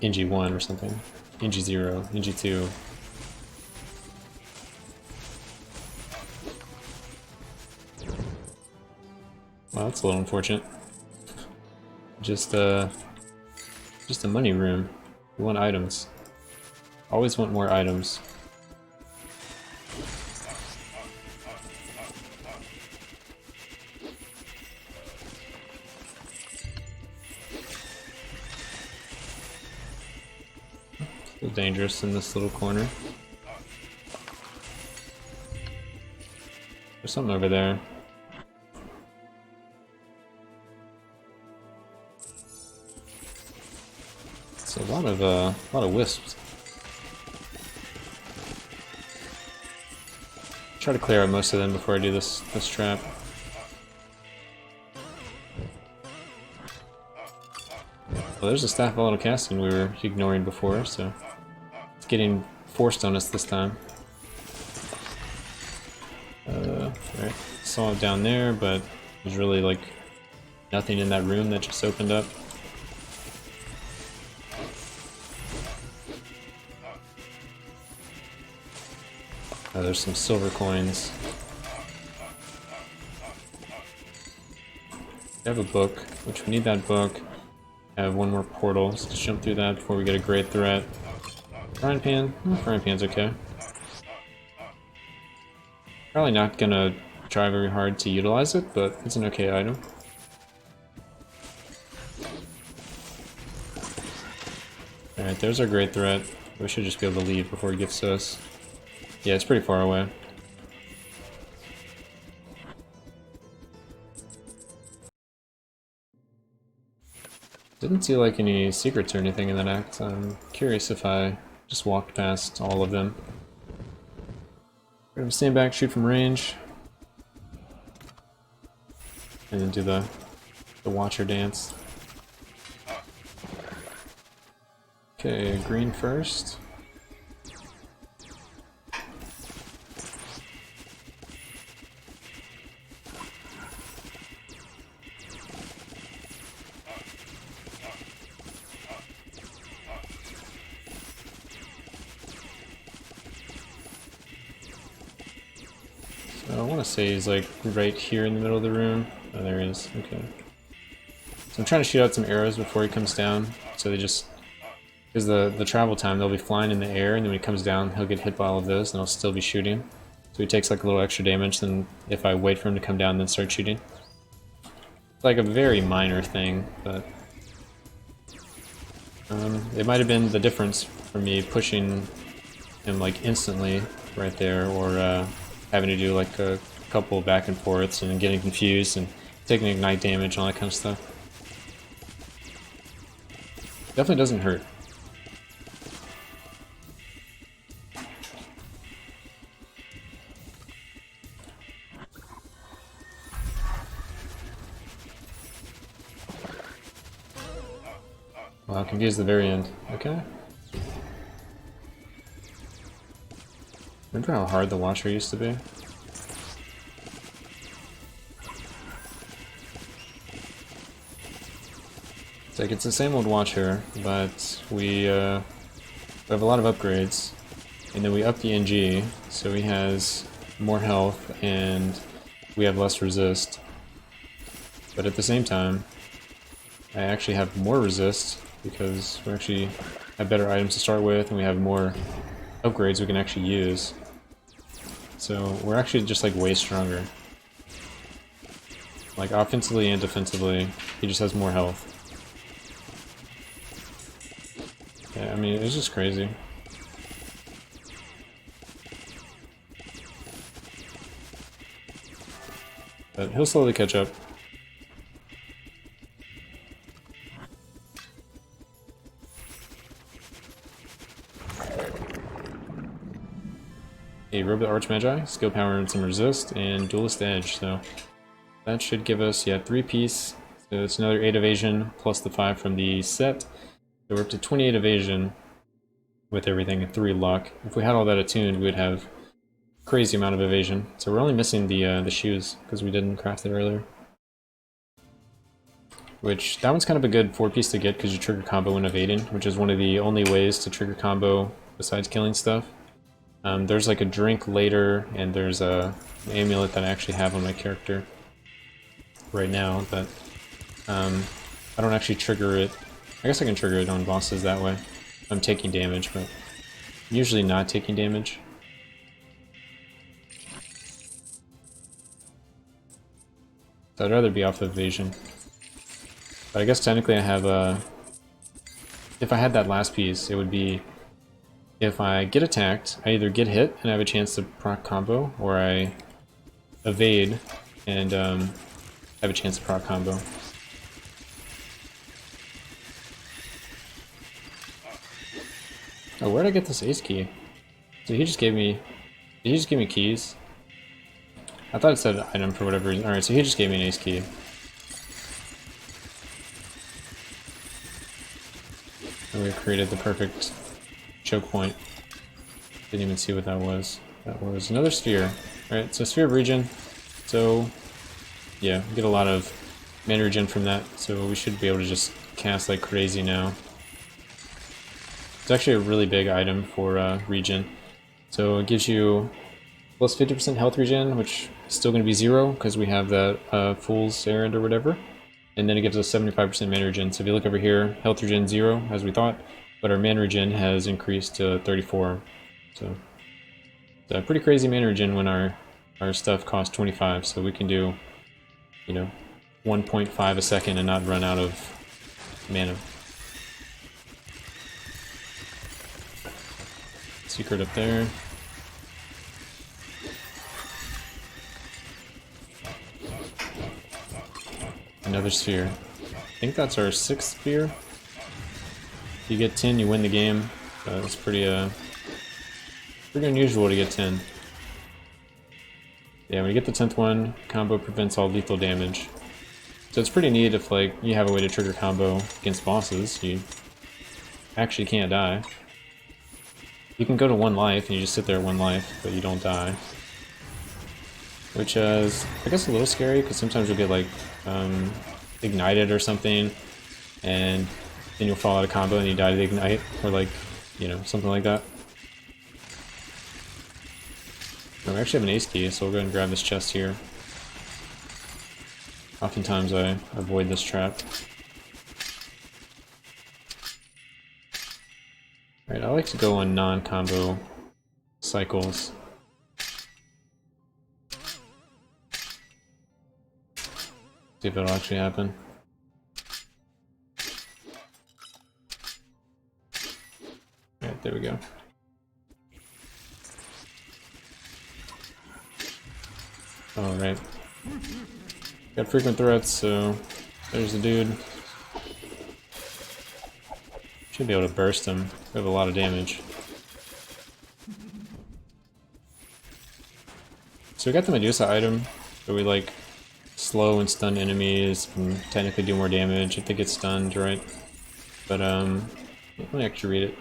Speaker 1: NG1 or something, NG0, NG2. Well, that's a little unfortunate. Just a money room. We want items. Always want more items. A little dangerous in this little corner. There's something over there. It's a lot of wisps. Try to clear out most of them before I do this trap. Well, there's a staff of auto casting we were ignoring before, so it's getting forced on us this time. Right. Saw it down there, but there's really like nothing in that room that just opened up. There's some silver coins. We have a book, which we need that book. I have one more portal, so just jump through that before we get a great threat. Frying pan? Frying pan's okay. Probably not gonna try very hard to utilize it, but it's an okay item. Alright, there's our great threat. We should just be able to leave before he gets to us. Yeah, it's pretty far away. Didn't see like any secrets or anything in that act. I'm curious if I just walked past all of them. We're gonna stand back, shoot from range. And then do the watcher dance. Okay, green first. So I want to say he's like right here in the middle of the room. Oh, there he is. Okay. So I'm trying to shoot out some arrows before he comes down. So they just... Because the travel time, they'll be flying in the air, and then when he comes down, he'll get hit by all of those, and I'll still be shooting. So he takes like a little extra damage than if I wait for him to come down and then start shooting. It's like a very minor thing, but... it might have been the difference for me pushing him like instantly right there, or having to do like a couple back and forths and getting confused and taking ignite damage and all that kind of stuff. Definitely doesn't hurt. Wow, confused at the very end. Okay. Remember how hard the Watcher used to be? It's like it's the same old Watcher, but we have a lot of upgrades, and then we up the NG, so he has more health and we have less resist. But at the same time, I actually have more resist because we actually have better items to start with, and we have more upgrades we can actually use. So we're actually just like way stronger. Like offensively and defensively, he just has more health. Yeah, I mean, it's just crazy. But he'll slowly catch up. A Robot Archmagi, skill power and some resist, and duelist edge, so that should give us, yeah, 3 piece. So it's another 8 evasion plus the 5 from the set. So we're up to 28 evasion with everything and 3 luck. If we had all that attuned, we would have a crazy amount of evasion. So we're only missing the shoes because we didn't craft it earlier. Which, that one's kind of a good 4 piece to get because you trigger combo when evading, which is one of the only ways to trigger combo besides killing stuff. There's like a drink later, and there's an amulet that I actually have on my character right now, but I don't actually trigger it. I guess I can trigger it on bosses that way. I'm taking damage, but I'm usually not taking damage. So I'd rather be off of evasion. But I guess technically I have a... If I had that last piece, it would be... If I get attacked, I either get hit and I have a chance to proc combo, or I evade and have a chance to proc combo. Oh, where did I get this ace key? So he just gave me... Did he just give me keys? I thought it said item for whatever reason. Alright, so he just gave me an ace key. And we created the perfect choke point. Didn't even see what that was. That was another sphere. Alright, so sphere of regen. So, yeah, we get a lot of mana regen from that, so we should be able to just cast like crazy now. It's actually a really big item for regen. So it gives you plus 50% health regen, which is still going to be 0 because we have that Fool's Errand or whatever. and then it gives us 75% mana regen. So if you look over here, health regen 0, as we thought, but our mana regen has increased to 34. So it's a pretty crazy mana regen when our stuff costs 25, so we can do, you know, 1.5 a second and not run out of mana. Secret up there. Another sphere. I think that's our 6th sphere. If you get 10, you win the game. It's pretty unusual to get 10. Yeah, when you get the 10th one, combo prevents all lethal damage. So it's pretty neat if like you have a way to trigger combo against bosses. You actually can't die. You can go to 1 life and you just sit there at 1 life, but you don't die. Which is, I guess, a little scary because sometimes you'll get like ignited or something, and then you'll fall out of combo and you die to the ignite, or like, you know, something like that. Oh, we actually have an ace key, so we'll go ahead and grab this chest here. Oftentimes I avoid this trap. Alright, I like to go on non-combo cycles. See if it'll actually happen. Alright, there we go. Alright. Got frequent threats, so there's the dude. Should be able to burst him. We have a lot of damage. So we got the Medusa item, where we like slow and stun enemies and technically do more damage if they get stunned, right? But let me actually read it.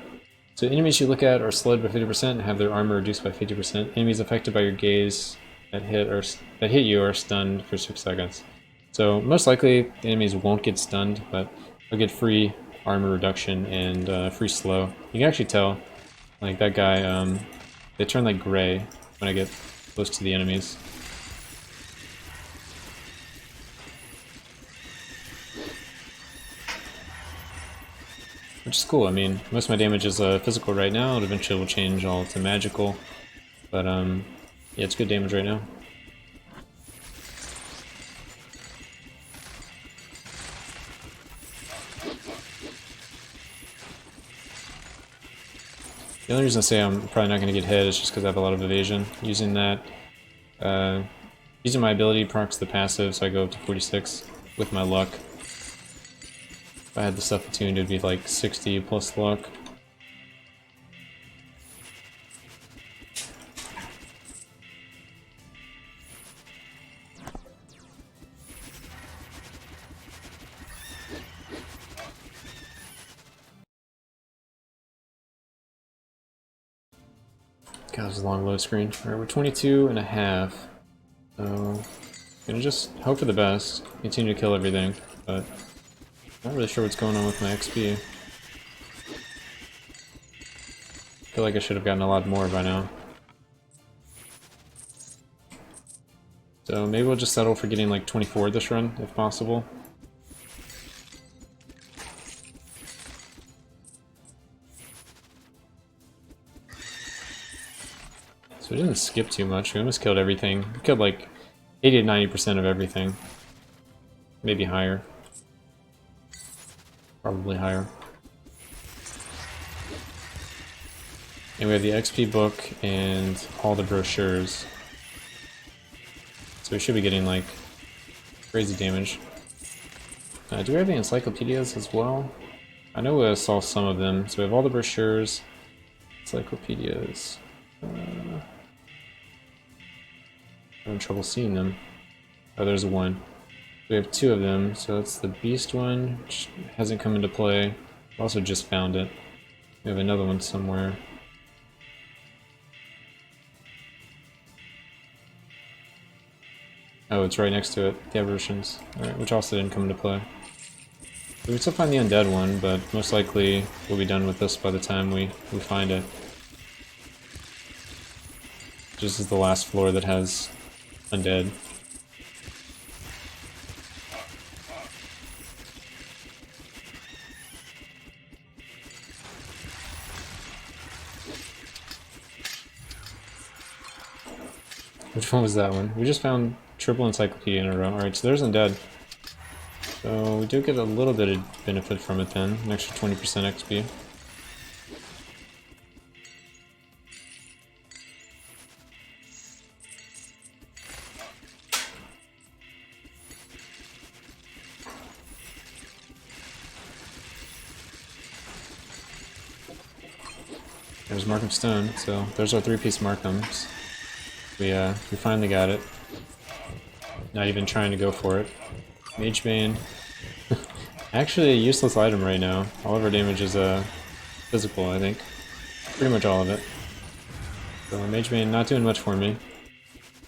Speaker 1: So enemies you look at are slowed by 50% and have their armor reduced by 50%. Enemies affected by your gaze that hit you are stunned for 6 seconds. So most likely the enemies won't get stunned, but they'll get free armor reduction and free slow. You can actually tell, like that guy, they turn like gray when I get close to the enemies. Which is cool. I mean, most of my damage is physical right now. It eventually will change all to magical. But yeah, it's good damage right now. The only reason I say I'm probably not going to get hit is just because I have a lot of evasion. Using that, using my ability procs the passive, so I go up to 46 with my luck. If I had the stuff attuned, it'd be like 60 plus luck. God, this is a long load screen. Alright, we're 22 and a half. So, gonna just hope for the best. Continue to kill everything, but not really sure what's going on with my XP. I feel like I should have gotten a lot more by now. So maybe we'll just settle for getting like 24 this run, if possible. So we didn't skip too much. We almost killed everything. We killed like 80 to 90% of everything. Maybe higher. Probably higher. And we have the XP book and all the brochures. So we should be getting like crazy damage. Do we have any encyclopedias as well? I know I saw some of them. So we have all the brochures, encyclopedias. I'm having trouble seeing them. Oh, there's one. We have 2 of them, so that's the beast one, which hasn't come into play. I also just found it. We have another one somewhere. Oh, it's right next to it, the evolutions. Alright, which also didn't come into play. We can still find the undead one, but most likely we'll be done with this by the time we find it. This is the last floor that has undead. Which one was that one? We just found triple encyclopedia in a row. Alright, so there's undead. So we do get a little bit of benefit from it then. An extra 20% XP. There's Markham Stone, so there's our 3-piece Markhams. We finally got it. Not even trying to go for it. Mage Bane. Actually a useless item right now. All of our damage is physical, I think. Pretty much all of it. So Mage Bane not doing much for me.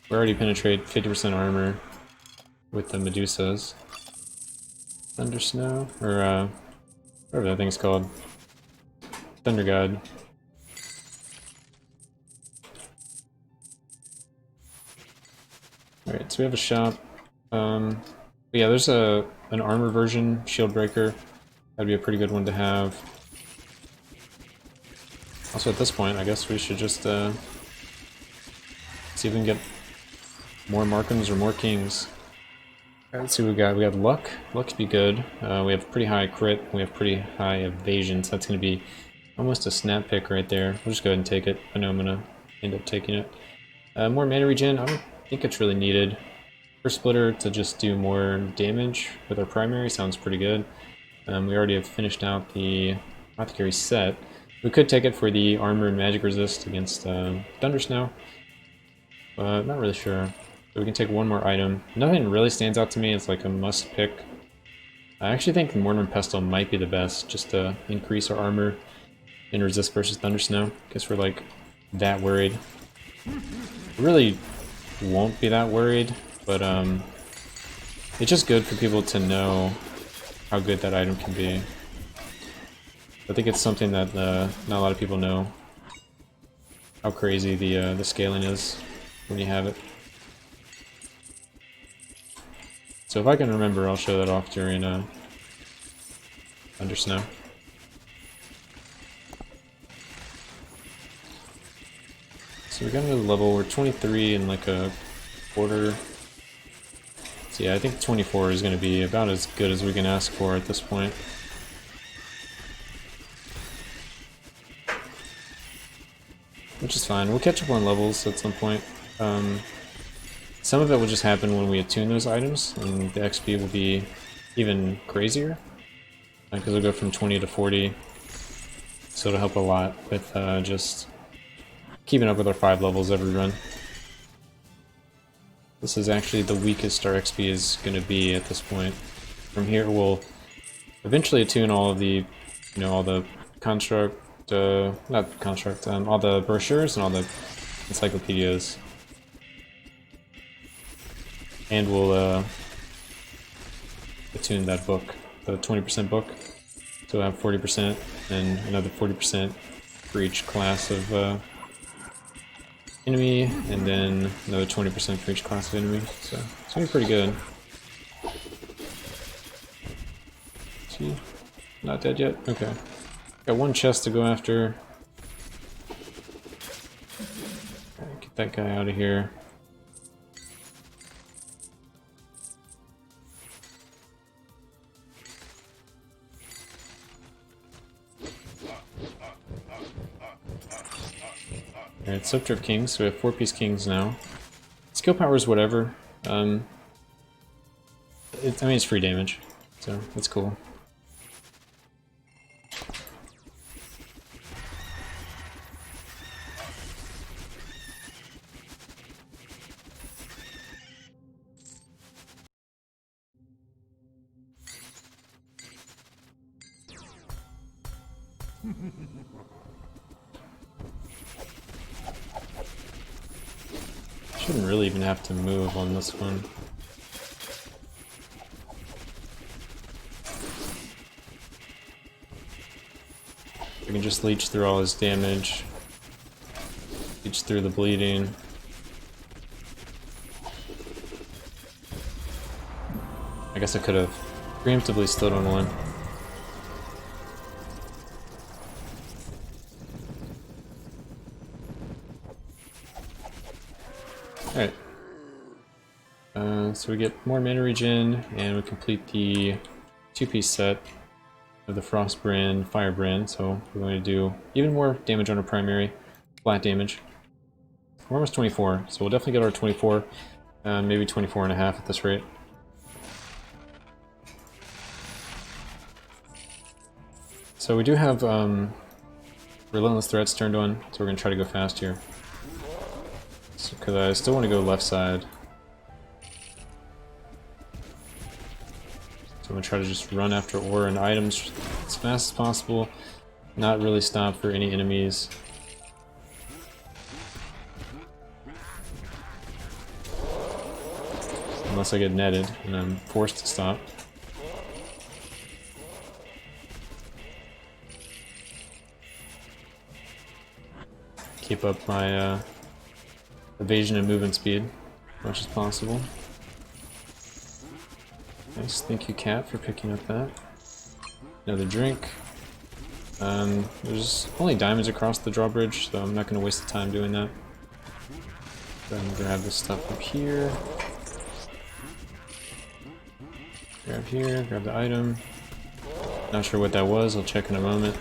Speaker 1: We already penetrate 50% armor with the Medusas. Thunder Snow? Or whatever that thing's called. Thunder God. Alright, so we have a shop. Yeah, there's an armor version, Shield Breaker. That'd be a pretty good one to have. Also at this point, I guess we should just see if we can get more Markhams or more Kings. Alright, let's see what we got. We have Luck. Luck could be good. We have pretty high crit, we have pretty high evasion, so that's going to be almost a snap pick right there. We'll just go ahead and take it. I know I'm going to end up taking it. More mana regen, I don't think it's really needed. First Splitter to just do more damage with our primary sounds pretty good. We already have finished out the Apothecary set. We could take it for the armor and magic resist against Thunder Snow, but not really sure. So we can take one more item. Nothing really stands out to me as like a must pick. I actually think the Mortar and Pestle might be the best, just to increase our armor and resist versus Thunder Snow. Guess we're like that worried. Really won't be that worried, but it's just good for people to know how good that item can be. I think it's something that not a lot of people know, how crazy the scaling is when you have it. So if I can remember, I'll show that off during Thunder Snow. So we got another level, we're 23 in like a quarter. So yeah, I think 24 is going to be about as good as we can ask for at this point. Which is fine, we'll catch up on levels at some point. Some of it will just happen when we attune those items, and the XP will be even crazier. Because it'll go from 20 to 40, so it'll help a lot with just keeping up with our 5 levels every run. This is actually the weakest our XP is going to be at this point. From here we'll eventually attune all of the, all the construct, not construct, all the brochures and all the encyclopedias. And we'll attune that book, the 20% book. So we'll have 40% and another 40% for each class of enemy, and then another 20% for each class of enemy. So it's gonna be pretty good. Is he not dead yet? Okay. Got one chest to go after. Get that guy out of here. Alright, Scepter of Kings, so we have 4-piece Kings now. Skill power is whatever. I mean, it's free damage, so that's cool. Shouldn't really even have to move on this one. We can just leech through all his damage, leech through the bleeding. I guess I could have preemptively stood on one. Alright, So we get more mana regen, and we complete the 2-piece set of the Frost brand, Fire brand, so we're going to do even more damage on our primary, flat damage. We're almost 24, so we'll definitely get our 24, maybe 24 and a half at this rate. So we do have Relentless Threats turned on, so we're going to try to go fast here. Because I still want to go left side. So I'm going to try to just run after ore and items as fast as possible, not really stop for any enemies. Unless I get netted and I'm forced to stop. Keep up my evasion and movement speed as much as possible. Nice, thank you Cat for picking up that. Another drink. There's only diamonds across the drawbridge, so I'm not going to waste the time doing that. Then I'm going to grab this stuff up here. Grab here, grab the item. Not sure what that was, I'll check in a moment.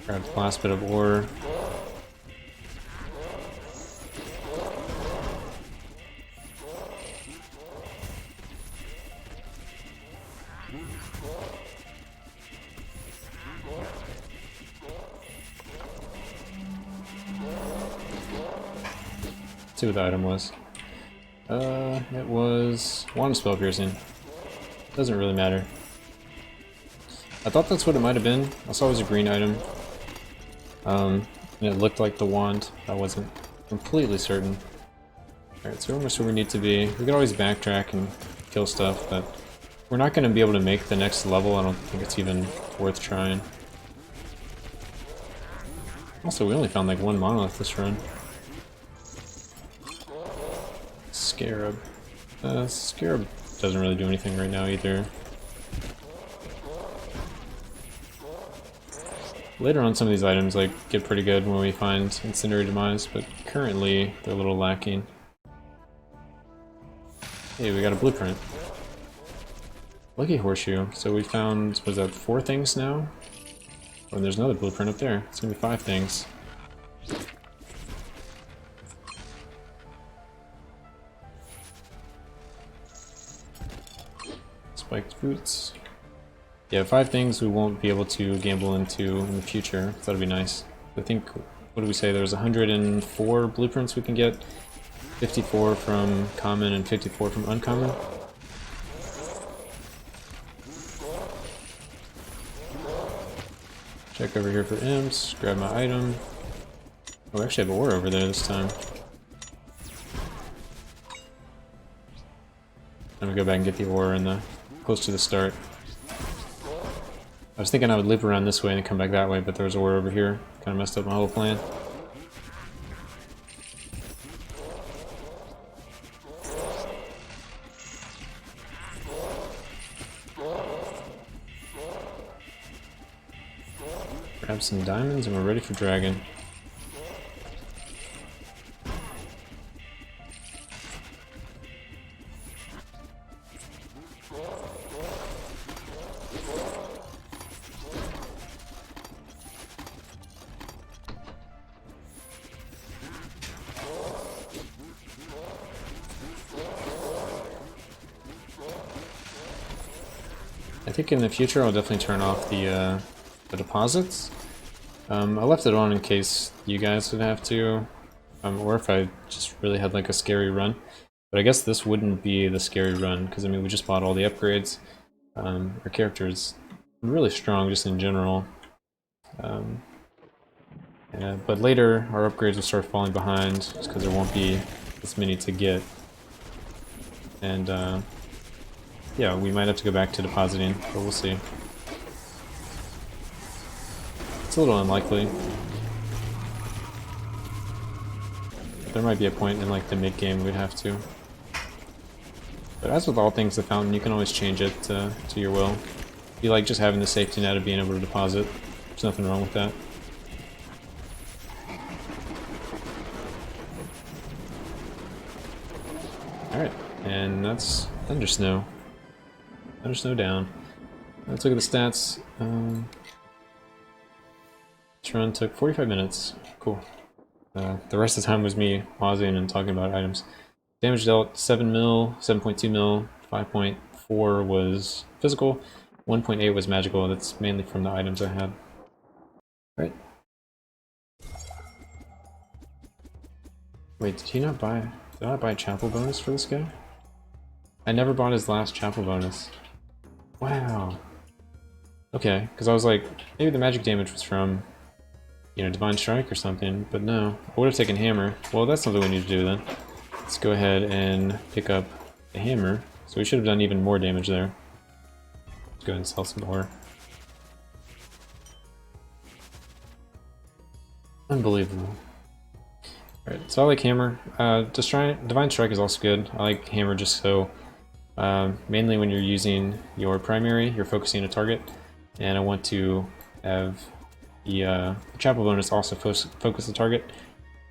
Speaker 1: Grab the last bit of ore. Let's see what the item was. It was Wand of Spell Piercing. Doesn't really matter. I thought that's what it might have been. I saw it was a green item. And it looked like the wand. I wasn't completely certain. Alright, so we're almost where we need to be. We can always backtrack and kill stuff, but we're not going to be able to make the next level. I don't think it's even worth trying. Also, we only found like one monolith this run. Scarab. Scarab doesn't really do anything right now either. Later on, some of these items like get pretty good when we find Incendiary Demise, but currently they're a little lacking. Hey, we got a blueprint. Lucky Horseshoe. So we found, was that 4 things now? Oh, and there's another blueprint up there. It's gonna be 5 things. Spiked boots. Yeah, 5 things we won't be able to gamble into in the future. So that'd be nice. I think, what did we say? There's 104 blueprints we can get. 54 from common and 54 from uncommon. Check over here for imps, grab my item. Oh, I actually have ore over there this time. I'm gonna go back and get the ore in the close to the start. I was thinking I would loop around this way and come back that way, but there was ore over here. Kind of messed up my whole plan. Grab some diamonds and we're ready for dragon. I think in the future I'll definitely turn off the deposits. I left it on in case you guys would have to, or if I just really had like a scary run. But I guess this wouldn't be the scary run, because I mean we just bought all the upgrades. Our character's really strong just in general. But later our upgrades will start falling behind, just because there won't be as many to get. And yeah, we might have to go back to depositing, but we'll see. It's a little unlikely. There might be a point in like the mid-game we'd have to. But as with all things, the fountain, you can always change it to your will. If you like just having the safety net of being able to deposit, there's nothing wrong with that. Alright, and that's Thunder Snow. Thunder Snow down. Let's look at the stats. This run took 45 minutes. Cool. The rest of the time was me pausing and talking about items. Damage dealt 7 mil, 7.2 mil, 5.4 was physical, 1.8 was magical. That's mainly from the items I had. Right. Wait, did I not buy chapel bonus for this guy? I never bought his last chapel bonus. Wow. Okay, because I was like, maybe the magic damage was from, you know, Divine Strike or something, but no. I would have taken Hammer. Well, that's something we need to do then. Let's go ahead and pick up the Hammer. So we should have done even more damage there. Let's go ahead and sell some more. Unbelievable. Alright, so I like Hammer. Divine Strike is also good. I like Hammer just so, mainly when you're using your primary, you're focusing a target, and I want to have the Chapel bonus also focus the target,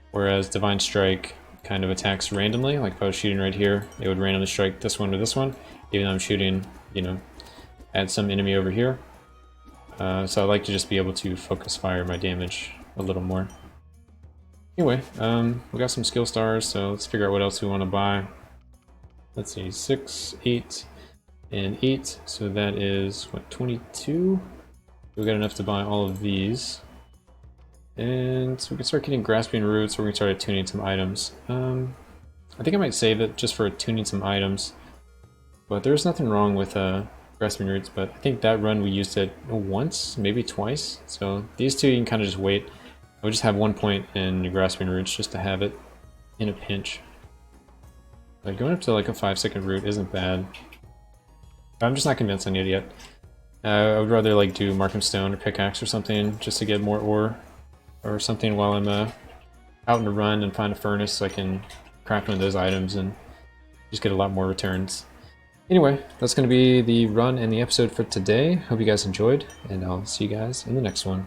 Speaker 1: whereas Divine Strike kind of attacks randomly. Like if I was shooting right here, it would randomly strike this one or this one, even though I'm shooting, you know, at some enemy over here. So I like to just be able to focus fire my damage a little more. Anyway, we got some skill stars, so let's figure out what else we want to buy. Let's see, 6, 8, and 8, so that is, what, 22? We got enough to buy all of these. And so we can start getting Grasping Roots, or we can start tuning some items. I think I might save it just for tuning some items. But there's nothing wrong with Grasping Roots, but I think that run we used it once, maybe twice. So these two you can kind of just wait. I would just have 1 point in Grasping Roots just to have it in a pinch. But going up to like a 5-second root isn't bad. I'm just not convinced on it yet. I would rather like do Markham Stone or Pickaxe or something just to get more ore or something while I'm out in a run and find a furnace so I can craft one of those items and just get a lot more returns. Anyway, that's going to be the run and the episode for today. Hope you guys enjoyed, and I'll see you guys in the next one.